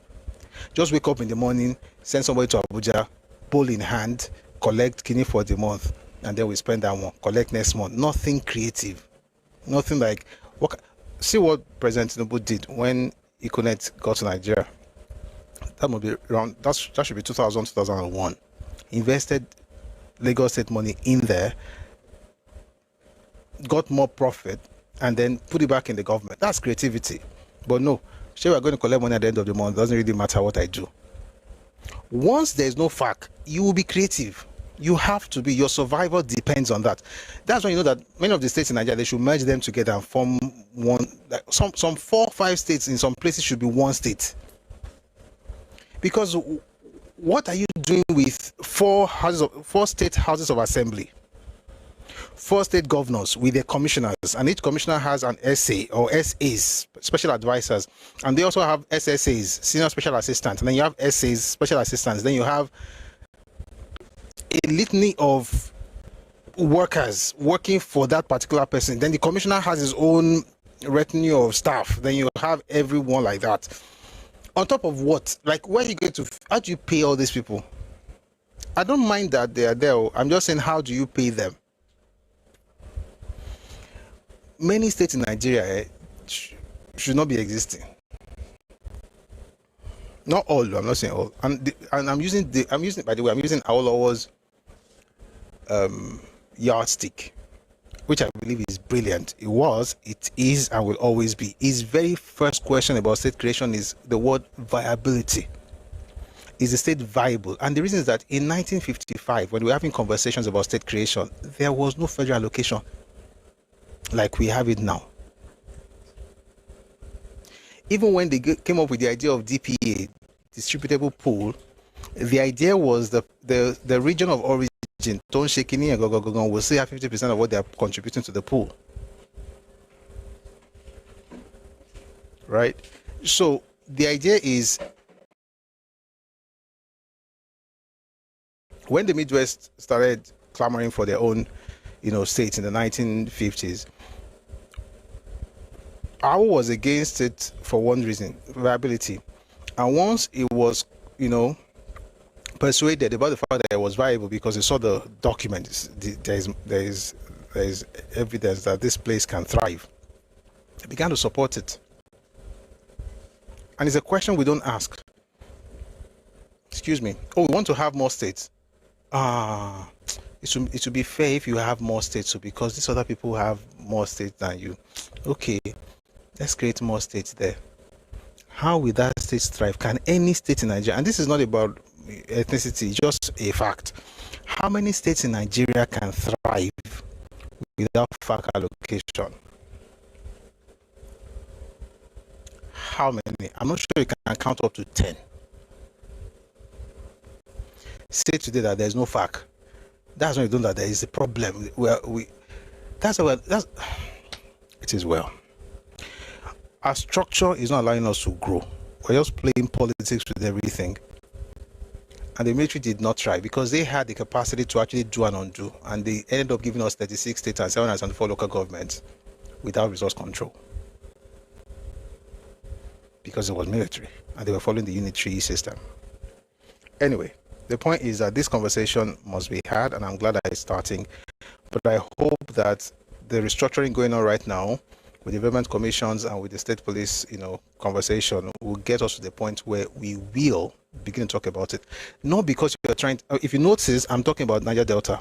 Just wake up in the morning, send somebody to Abuja, bowl in hand, collect kidney for the month, and then we spend that one. Collect next month. Nothing creative. Nothing like what. See what President Tinubu did when Econet got to Nigeria. That would be around. That should be 2000, 2001. Invested Lagos State money in there, got more profit, and then put it back in the government. That's creativity. But no, sure, we're going to collect money at the end of the month. Doesn't really matter what I do. Once there's no FAC, you will be creative. You have to be. Your survival depends on that. That's when you know that many of the states in Nigeria, they should merge them together and form one. Like some 4 or 5 states in some places should be one state. Because what are you doing with 4 state houses of assembly, 4 state governors with their commissioners, and each commissioner has an SA or SAs, special advisors, and they also have SSAs, senior special assistants, and then you have SAs, special assistants, then you have a litany of workers working for that particular person. Then the commissioner has his own retinue of staff. Then you have everyone like that. On top of what? Like, where you get to, how do you pay all these people? I don't mind that they are there. I'm just saying, how do you pay them? Many states in Nigeria should not be existing. Not all. I'm not saying all. And I'm using by the way, I'm using Awolowo's yardstick, which I believe is brilliant. It was, it is, and will always be. His very first question about state creation is the word viability. Is the state viable? And the reason is that in 1955, when we were having conversations about state creation, there was no federal allocation like we have it now. Even when they came up with the idea of DPA, distributable pool, the idea was the region of origin, Ton Shekini and Gogogogon, will still have 50% of what they are contributing to the pool. Right? So the idea is, when the Midwest started clamoring for their own, states in the 1950s, I was against it for one reason: viability. And once it was, persuaded about the fact that it was viable, because they saw the documents, there is evidence that this place can thrive, they began to support it. And it's a question we don't ask. Excuse me. Oh, we want to have more states. It should be fair if you have more states, because these other people have more states than you. Okay, let's create more states there. How will that state thrive? Can any state in Nigeria, and this is not about ethnicity, just a fact. How many states in Nigeria can thrive without FAC allocation? How many? I'm not sure you can count up to 10. Say today that there's no FAC. That's when you know that there is a problem. It is well. Our structure is not allowing us to grow. We're just playing politics with everything. And the military did not try because they had the capacity to actually do and undo. And they ended up giving us 36 states and 704 local governments without resource control. Because it was military and they were following the unitary system. Anyway, the point is that this conversation must be had, and I'm glad that it's starting. But I hope that the restructuring going on right now with development commissions and with the state police, conversation will get us to the point where we will begin to talk about it. Not because you're trying to, if you notice, I'm talking about Niger Delta.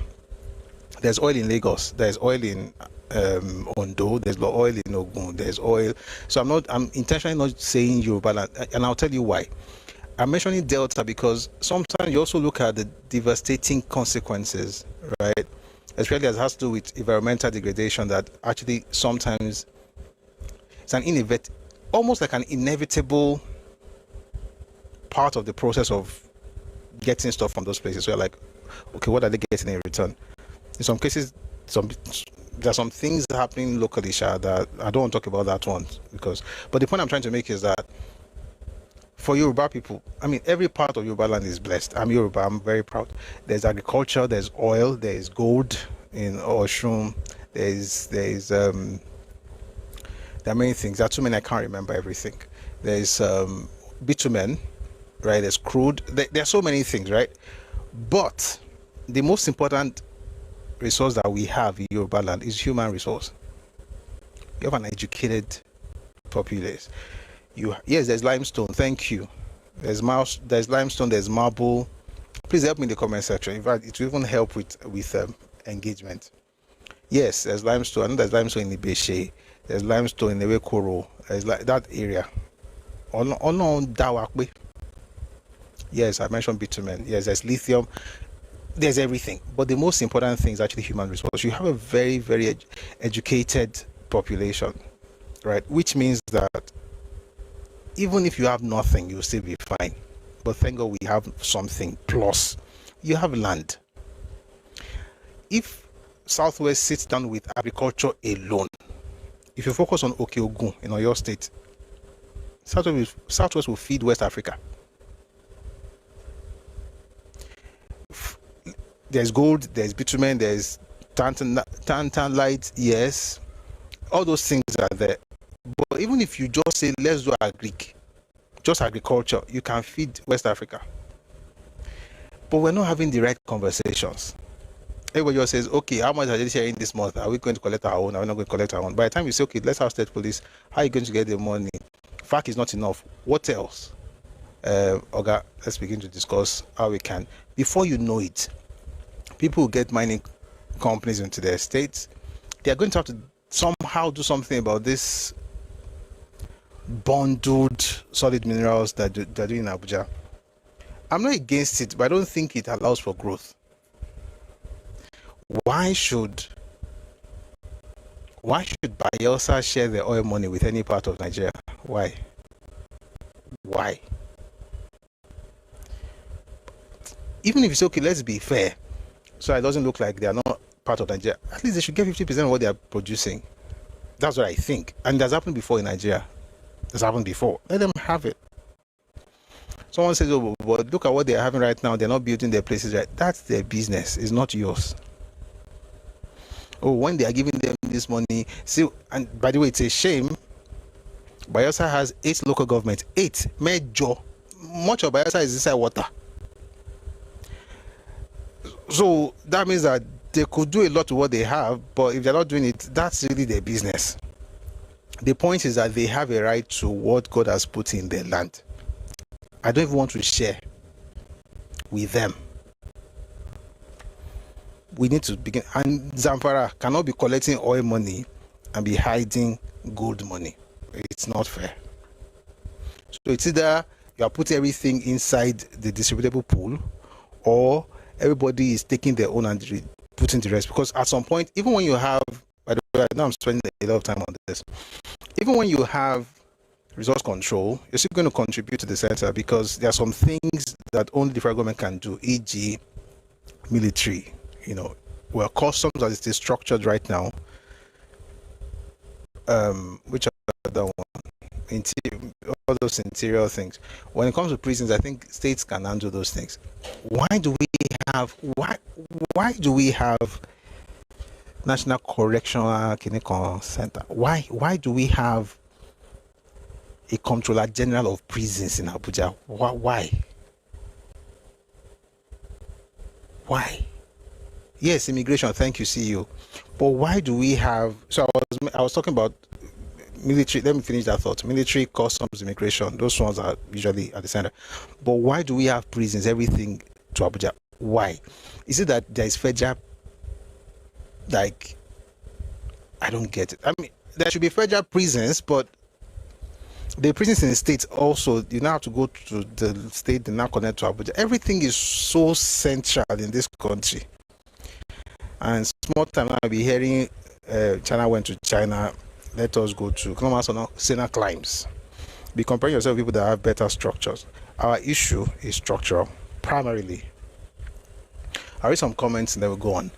There's oil in Lagos, there's oil in Ondo, there's oil in Ogun, there's oil. So I'm intentionally not saying Yoruba, and I'll tell you why. I'm mentioning Delta because sometimes you also look at the devastating consequences, right? Especially as it has to do with environmental degradation, that actually sometimes it's almost like an inevitable part of the process of getting stuff from those places. So you're like, okay, what are they getting in return? In some cases, there are some things happening locally, that I don't want to talk about that one but the point I'm trying to make is that for Yoruba people, every part of Yoruba land is blessed. I'm Yoruba, I'm very proud. There's agriculture, there's oil, there's gold in Oshun, there are many things. There are too many, I can't remember everything. There's bitumen, right? There's crude. There are so many things, right? But the most important resource that we have in Yoruba land is human resource. You have an educated populace. Yes, there's limestone. Thank you. There's limestone. There's marble. Please help me in the comment section. In fact, it will even help with engagement. Yes, there's limestone. I know there's limestone in Ibeshe. There's limestone in Ewekoro. There's that area. Yes, I mentioned bitumen. Yes, there's lithium. There's everything. But the most important thing is actually human resource. You have a very, very educated population, right? Which means that even if you have nothing, you'll still be fine. But thank God we have something. Plus, you have land. If Southwest sits down with agriculture alone, if you focus on Okeogun in Oyo State, Southwest will feed West Africa. There's gold, there's bitumen, there's tantalite, yes. All those things are there. But even if you just say, let's do just agriculture, you can feed West Africa. But we're not having the right conversations. Everybody just says, okay, how much are they sharing this month? Are we going to collect our own? Are we not going to collect our own? By the time you say, okay, let's have state police, how are you going to get the money? FAC is not enough. What else? Oga, let's begin to discuss how we can. Before you know it, people will get mining companies into their states. They are going to have to somehow do something about this bundled solid minerals that they're doing in Abuja. I'm not against it, but I don't think it allows for growth. Why should Bayelsa share their oil money with any part of Nigeria? Why? Even if it's okay, let's be fair, so it doesn't look like they are not part of Nigeria. At least they should get 50% of what they are producing. That's what I think. And that's happened before in Nigeria. That's happened before. Let them have it. Someone says, oh, but look at what they're having right now. They're not building their places right. That's their business. It's not yours. Oh, when they are giving them this money. See, and by the way, it's a shame. Bayelsa has 8 local governments. 8 major. Much of Bayelsa is inside water. So that means that they could do a lot to what they have, but if they're not doing it, that's really their business. The point is that they have a right to what God has put in their land. I don't even want to share with them. We need to begin. And Zamfara cannot be collecting oil money and be hiding gold money. It's not fair. So it's either you are putting everything inside the distributable pool, or everybody is taking their own and putting the rest. Because at some point, even when you have, by the way, I know I'm spending a lot of time on this, even when you have resource control, you're still going to contribute to the center, because there are some things that only the federal government can do, e.g. military, well, customs as it is structured right now, which other one? All those interior things. When it comes to prisons, I think states can handle those things. Why do we have National Correctional Clinical Center? Why do we have a Comptroller General of Prisons in Abuja? Why? Yes, immigration. Thank you, CEO. But why do we have? So I was talking about military. Let me finish that thought. Military, customs, immigration. Those ones are usually at the center. But why do we have prisons? Everything to Abuja. Why? Is it that there is federal? Like, I don't get it. I mean, there should be federal prisons, but the prisons in the states also, you now have to go to the state and now connect to Abuja. Everything is so central in this country. And small time now, I'll be hearing China went to China. Let us go to Sena climbs. Be comparing yourself with people that have better structures. Our issue is structural, primarily. I'll read some comments and then we'll go on.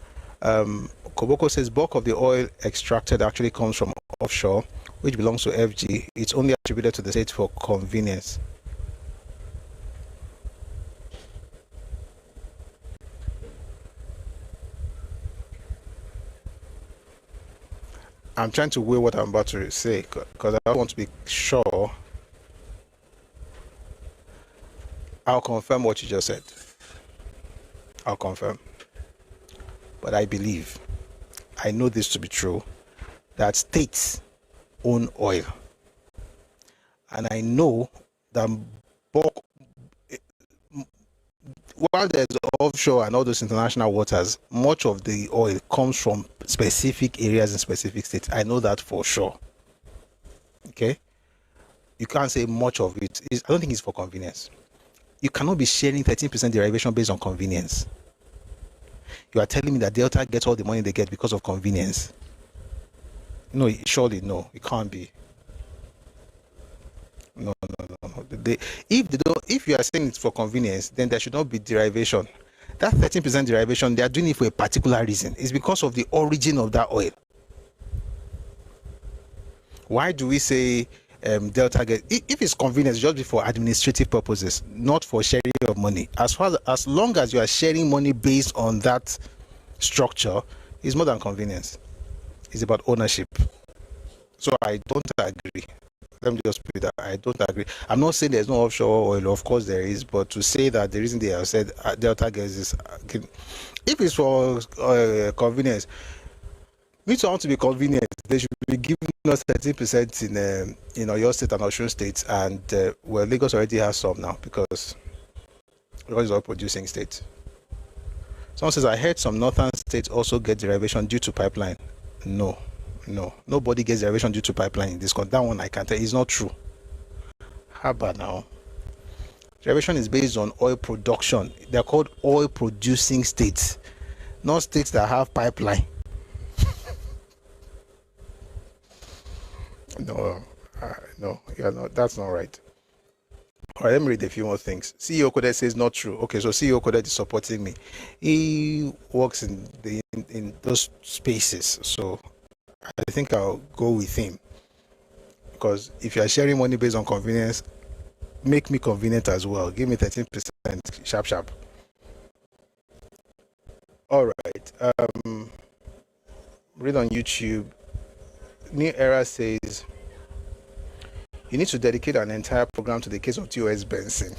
Koboko says bulk of the oil extracted actually comes from offshore, which belongs to FG. It's only attributed to the state for convenience. I'm trying to weigh what I'm about to say, because I want to be sure. I'll confirm what you just said. I'll confirm. But I believe, I know this to be true, that states own oil. And I know that while there's offshore and all those international waters, much of the oil comes from specific areas in specific states. I know that for sure. Okay? You can't say much of it. I don't think it's for convenience. You cannot be sharing 13% derivation based on convenience. You are telling me that Delta gets all the money they get because of convenience. No, surely no. It can't be. No. If you are saying it's for convenience, then there should not be derivation. That 13% derivation, they are doing it for a particular reason. It's because of the origin of that oil. Why do we say Delta get? If it's convenience, just be for administrative purposes, not for sharing of money. As long as you are sharing money based on that structure, it's more than convenience. It's about ownership. So I don't agree. Let me just put that. I don't agree. I'm not saying there's no offshore oil. Of course there is. But to say that the reason they have said Delta gets this, if it's for convenience, me too, I want to be convenient. They should be giving us 13% in Oyo State and Osun State, and well, Lagos already has some now because Lagos is all producing state. Someone says I heard some northern states also get derivation due to pipeline. No, nobody gets derivation due to pipeline in this country. That one I can tell is not true. How about now? Derivation is based on oil production. They're called oil producing states, not states that have pipeline. No, that's not right. All right, let me read a few more things. CEO Kodet says not true. Okay, so CEO Kodet is supporting me. He works in those spaces, so I think I'll go with him. Because if you are sharing money based on convenience, make me convenient as well. Give me 13%, sharp. All right. Read on YouTube. New Era says you need to dedicate an entire program to the case of TOS Benson.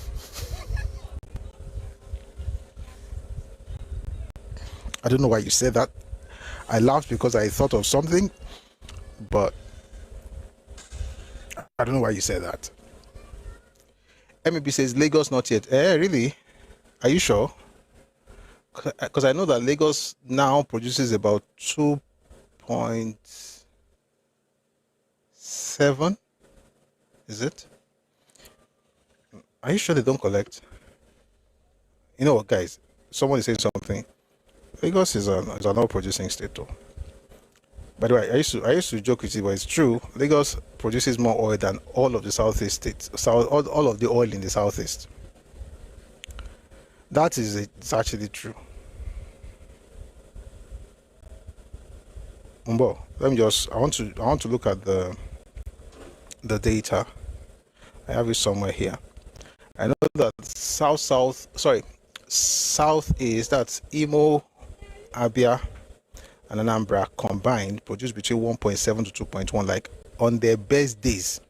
I don't know why you said that. I laughed because I thought of something, but I don't know why you said that. MEP says Lagos not yet. Really? Are you sure? Because I know that Lagos now produces about 2 point. 2.7. Is it? Are you sure they don't collect? You know what, guys? Someone is saying something. Lagos is an oil producing state, though. By the way, I used to joke with you, but it's true. Lagos produces more oil than all of the southeast states. All of the oil in the southeast. That is it's actually true. Umbo, let me just. I want to look at the data. I have it somewhere here. I know that southeast, that's Imo, Abia, and Anambra combined produce between 1.7 to 2.1. Like on their best days,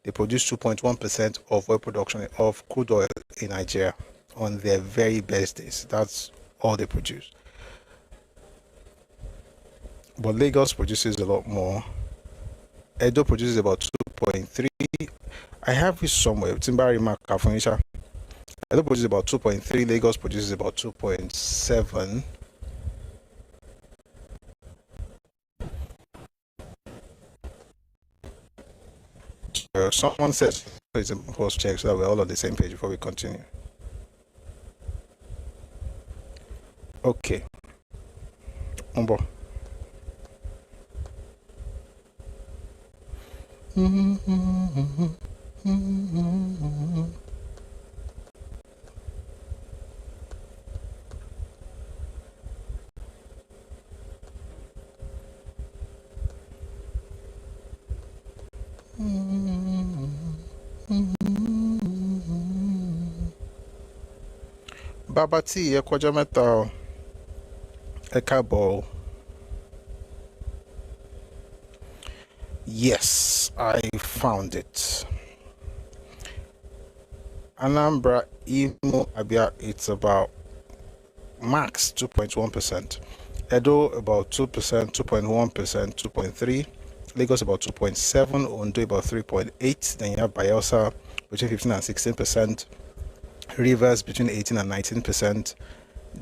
they produce 2.1% of oil production of crude oil in Nigeria. On their very best days, that's all they produce. But Lagos produces a lot more. Edo produces about 2.3. I have it somewhere. Timbari Mark Kafunisha. Edo produces about 2.3. Lagos produces about 2.7. Someone says it's a post check so that we're all on the same page before we continue. Okay. Umbo. Baba T, Ẹkọjọ́ mẹ́ta o. Ẹkáàbọ. Yes, I found it. Anambra, Imo, Abia, it's about max 2.1%. Edo about 2%, 2.1%, 2.3%. Lagos about 2.7%. Ondo about 3.8%. Then you have Bayelsa between 15 and 16%. Rivers between 18 and 19%.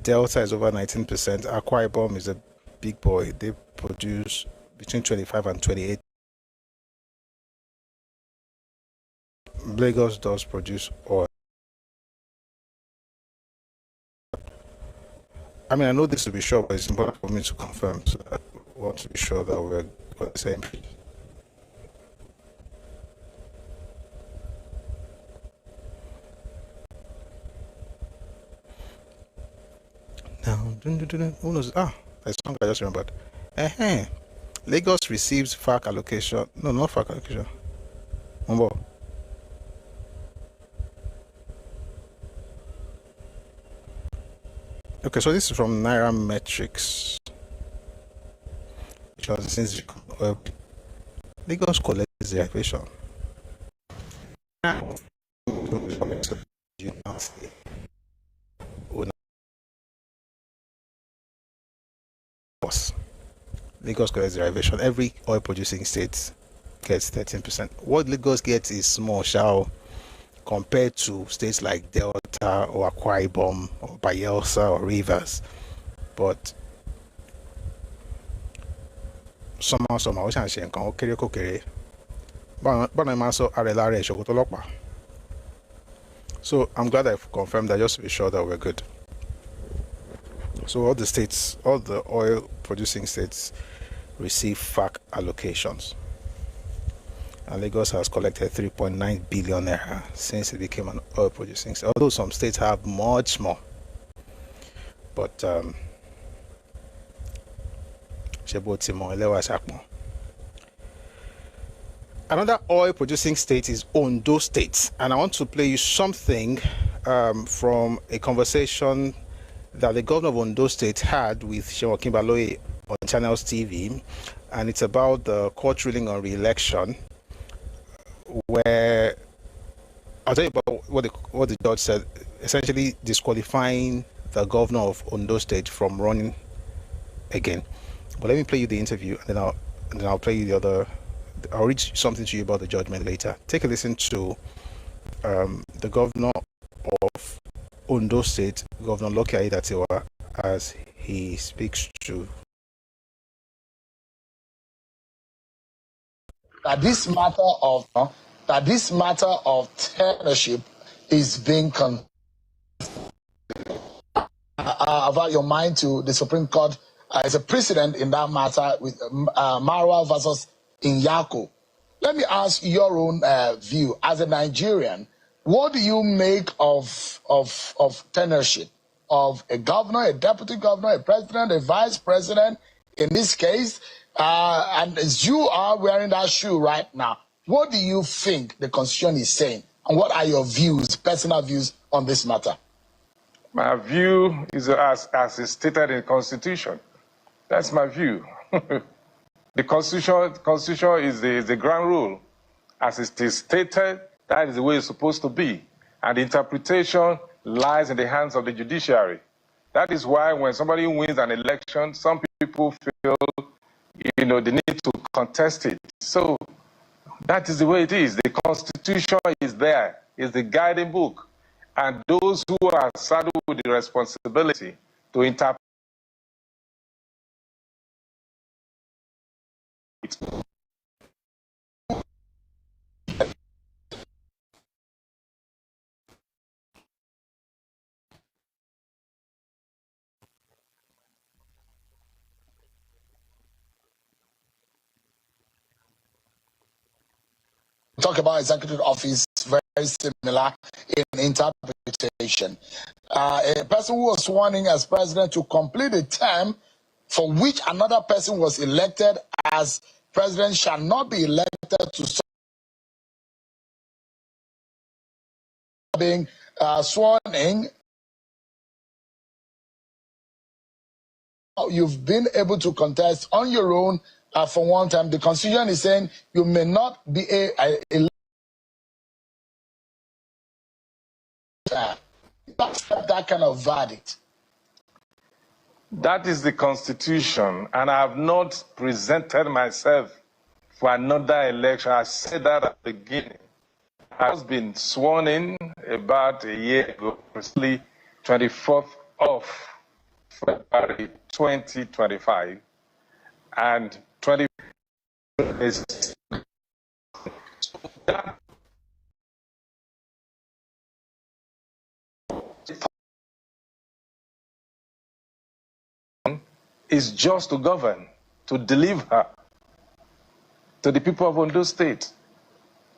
Delta is over 19%. Akwa Ibom is a big boy. They produce between 25 and 28%. Lagos does produce oil. I mean, I know this to be sure, but it's important for me to confirm. So I want to be sure that we're on the same page. Now, who knows? There's song I just remembered. Lagos receives FAC allocation. No, not FAC allocation. Umbo. Okay, so this is from Naira Metrics. Because since Lagos collects the equation. Lagos collects the derivation. Every oil producing state gets 13%. What Lagos gets is small, compared to states like Delta or Akwa Ibom or Bayelsa or Rivers. But somehow, we can say okay. So I'm glad I've confirmed that just to be sure that we're good. So all the oil producing states receive FAC allocations. And Lagos has collected 3.9 billion naira since it became an oil producing state. Although some states have much more. But another oil producing state is Ondo State. And I want to play you something from a conversation that the governor of Ondo State had with Shewa Kimbaloye on Channels TV. And it's about the court ruling on re-election, where I'll tell you about what the judge said, essentially disqualifying the governor of Ondo State from running again. But let me play you the interview, and then I'll play you the other. I'll read something to you about the judgment later. Take a listen to the governor of Ondo State, Governor Loke Aiyedatiwa, as he speaks to. that this matter of tenureship is being about your mind to the Supreme Court as a precedent in that matter with Marwa versus Inyako. Let me ask your own view as a Nigerian. What do you make of tenureship of a governor, a deputy governor, a president, a vice president? In this case, and as you are wearing that shoe right now, what do you think the Constitution is saying? And what are your views, personal views on this matter? My view is as is stated in the Constitution. That's my view. The Constitution is the ground rule. As it is stated, that is the way it's supposed to be. And the interpretation lies in the hands of the judiciary. That is why when somebody wins an election, some people feel, they need to contest it. So that is the way it is. The Constitution is there, is the guiding book. And those who are saddled with the responsibility to interpret it. Talk about executive office, very similar in interpretation. A person who was sworn in as president to complete a term for which another person was elected as president shall not be elected to being sworn in. You've been able to contest on your own for one time. The Constitution is saying you may not be accept that kind of verdict. That is the Constitution, and I have not presented myself for another election. I said that at the beginning. I was been sworn in about a year ago, precisely 24th of February 2025, and 20 is is just to govern, to deliver to the people of Ondo State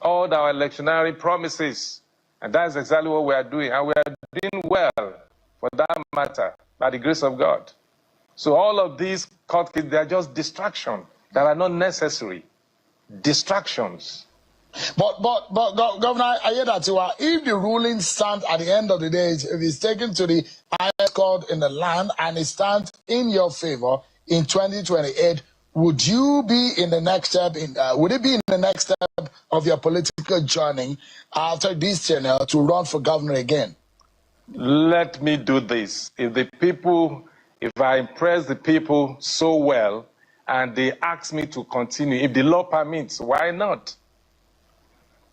all our electionary promises. And that's exactly what we are doing. And we are doing well, for that matter, by the grace of God. So all of these court cases, they are just distractions that are not necessary. Distractions. But Governor, I hear that if the ruling stands at the end of the day, if it's taken to the highest court in the land and it stands in your favor in 2028, would you be in the next step? Would it be in the next step of your political journey after this tenure to run for governor again? Let me do this. If I impress the people so well and they ask me to continue, if the law permits, why not?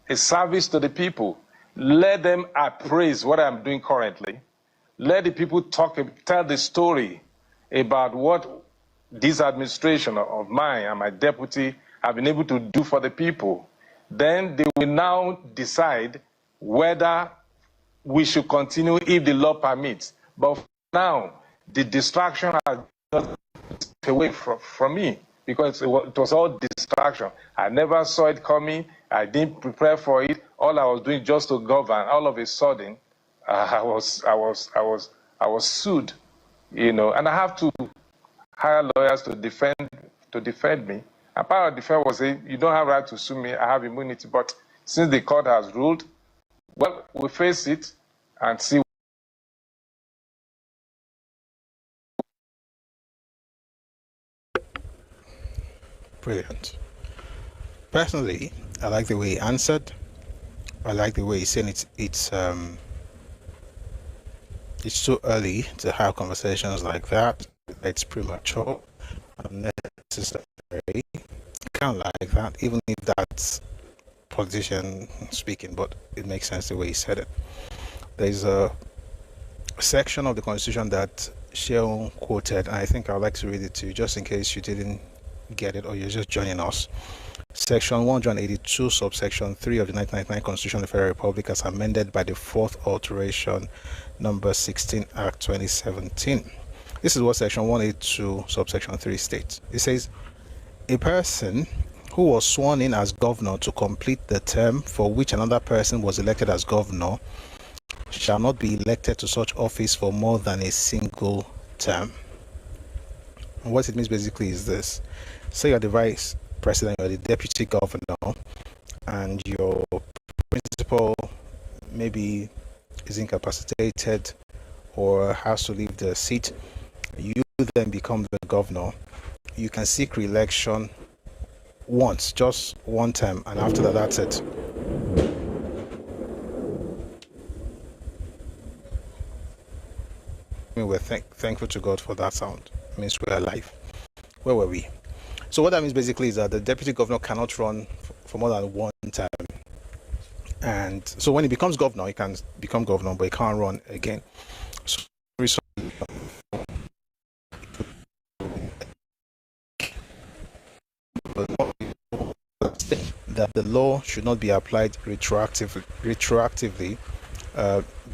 A service to the people. Let them appraise what I'm doing currently. Let the people tell the story about what this administration of mine and my deputy have been able to do for the people. Then they will now decide whether we should continue if the law permits. But for now, the distraction has just away from me, because it was all distraction. I never saw it coming. I didn't prepare for it. All I was doing just to govern. All of a sudden, I was sued, and I have to hire lawyers to defend me. And part of the defense was saying, you don't have right to sue me. I have immunity. But since the court has ruled, well, we face it and see. Brilliant. Personally, I like the way he answered. I like the way he's saying it's too early to have conversations like that. It's premature, unnecessary. Kind of like that, even if that's politician speaking, but it makes sense the way he said it. There's a section of the Constitution that Sheon quoted, and I think I'd like to read it to you, just in case you didn't get it or you're just joining us. Section 182, subsection 3 of the 1999 Constitution of the Federal Republic as amended by the 4th alteration, number 16, Act 2017. This is what section 182, subsection 3 states. It says, a person who was sworn in as governor to complete the term for which another person was elected as governor shall not be elected to such office for more than a single term. And what it means basically is this. Say you're the vice president, you're the deputy governor, and your principal maybe is incapacitated or has to leave the seat. You then become the governor. You can seek re-election once, just one time, and after that, that's it. We're thankful to God for that sound. It means we're alive. Where were we? So what that means basically is that the deputy governor cannot run for more than one term. And so when he becomes governor, he can become governor, but he can't run again. So that the law should not be applied retroactively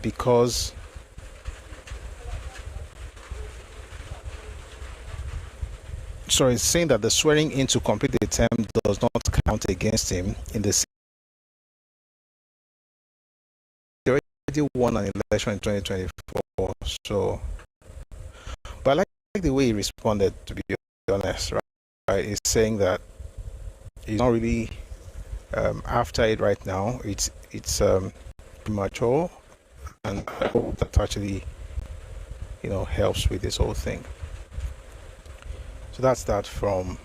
because it's saying that the swearing in to complete the term does not count against him in the he already won an election in 2024. So, but I like the way he responded, to be honest, right? He's saying that he's not really after it right now. It's premature, and I hope that actually helps with this whole thing. So that's that from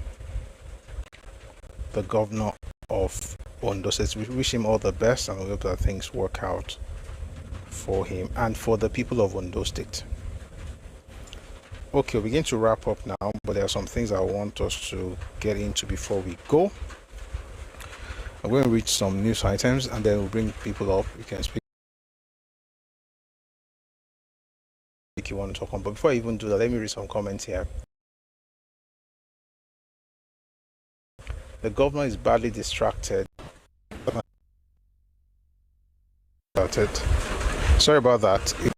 the governor of Ondo State. We wish him all the best, and we hope that things work out for him and for the people of Ondo State. Okay, we're going to wrap up now, but there are some things I want us to get into before we go. I'm going to read some news items, and then we'll bring people up. You can speak if you want to talk on. But before I even do that, let me read some comments here. The governor is badly distracted. Sorry about that.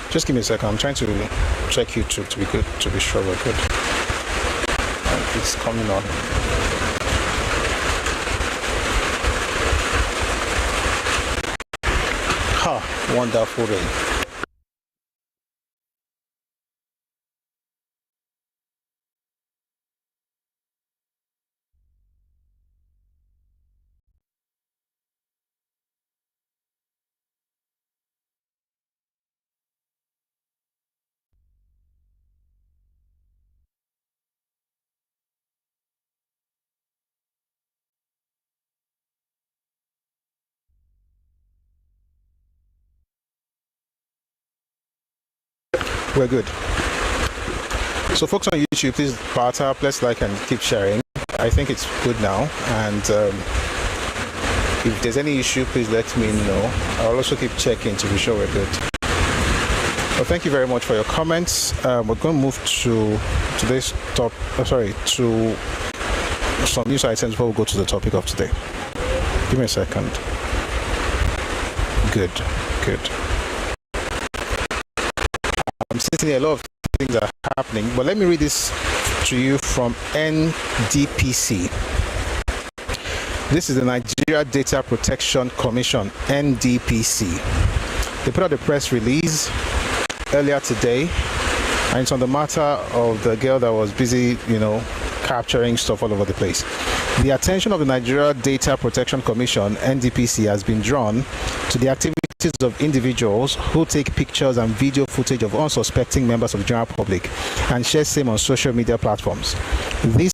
Just give me a second. I'm trying to check YouTube to be good, to be sure we're good. It's coming on. Wonderful rain. We're good. So folks on YouTube, please part up, let's like and keep sharing. I think it's good now, and if there's any issue, please let me know. I'll also keep checking to be sure we're good. Well, thank you very much for your comments. We're going to move to today's to some news items before we go to the topic of today. Give me a second. Good. I'm seeing a lot of things are happening, but let me read this to you from NDPC. This is the Nigeria Data Protection Commission, NDPC. They put out a press release earlier today, and it's on the matter of the girl that was busy, capturing stuff all over the place. The attention of the Nigeria Data Protection Commission, NDPC, has been drawn to the activities of individuals who take pictures and video footage of unsuspecting members of the general public and share same on social media platforms. These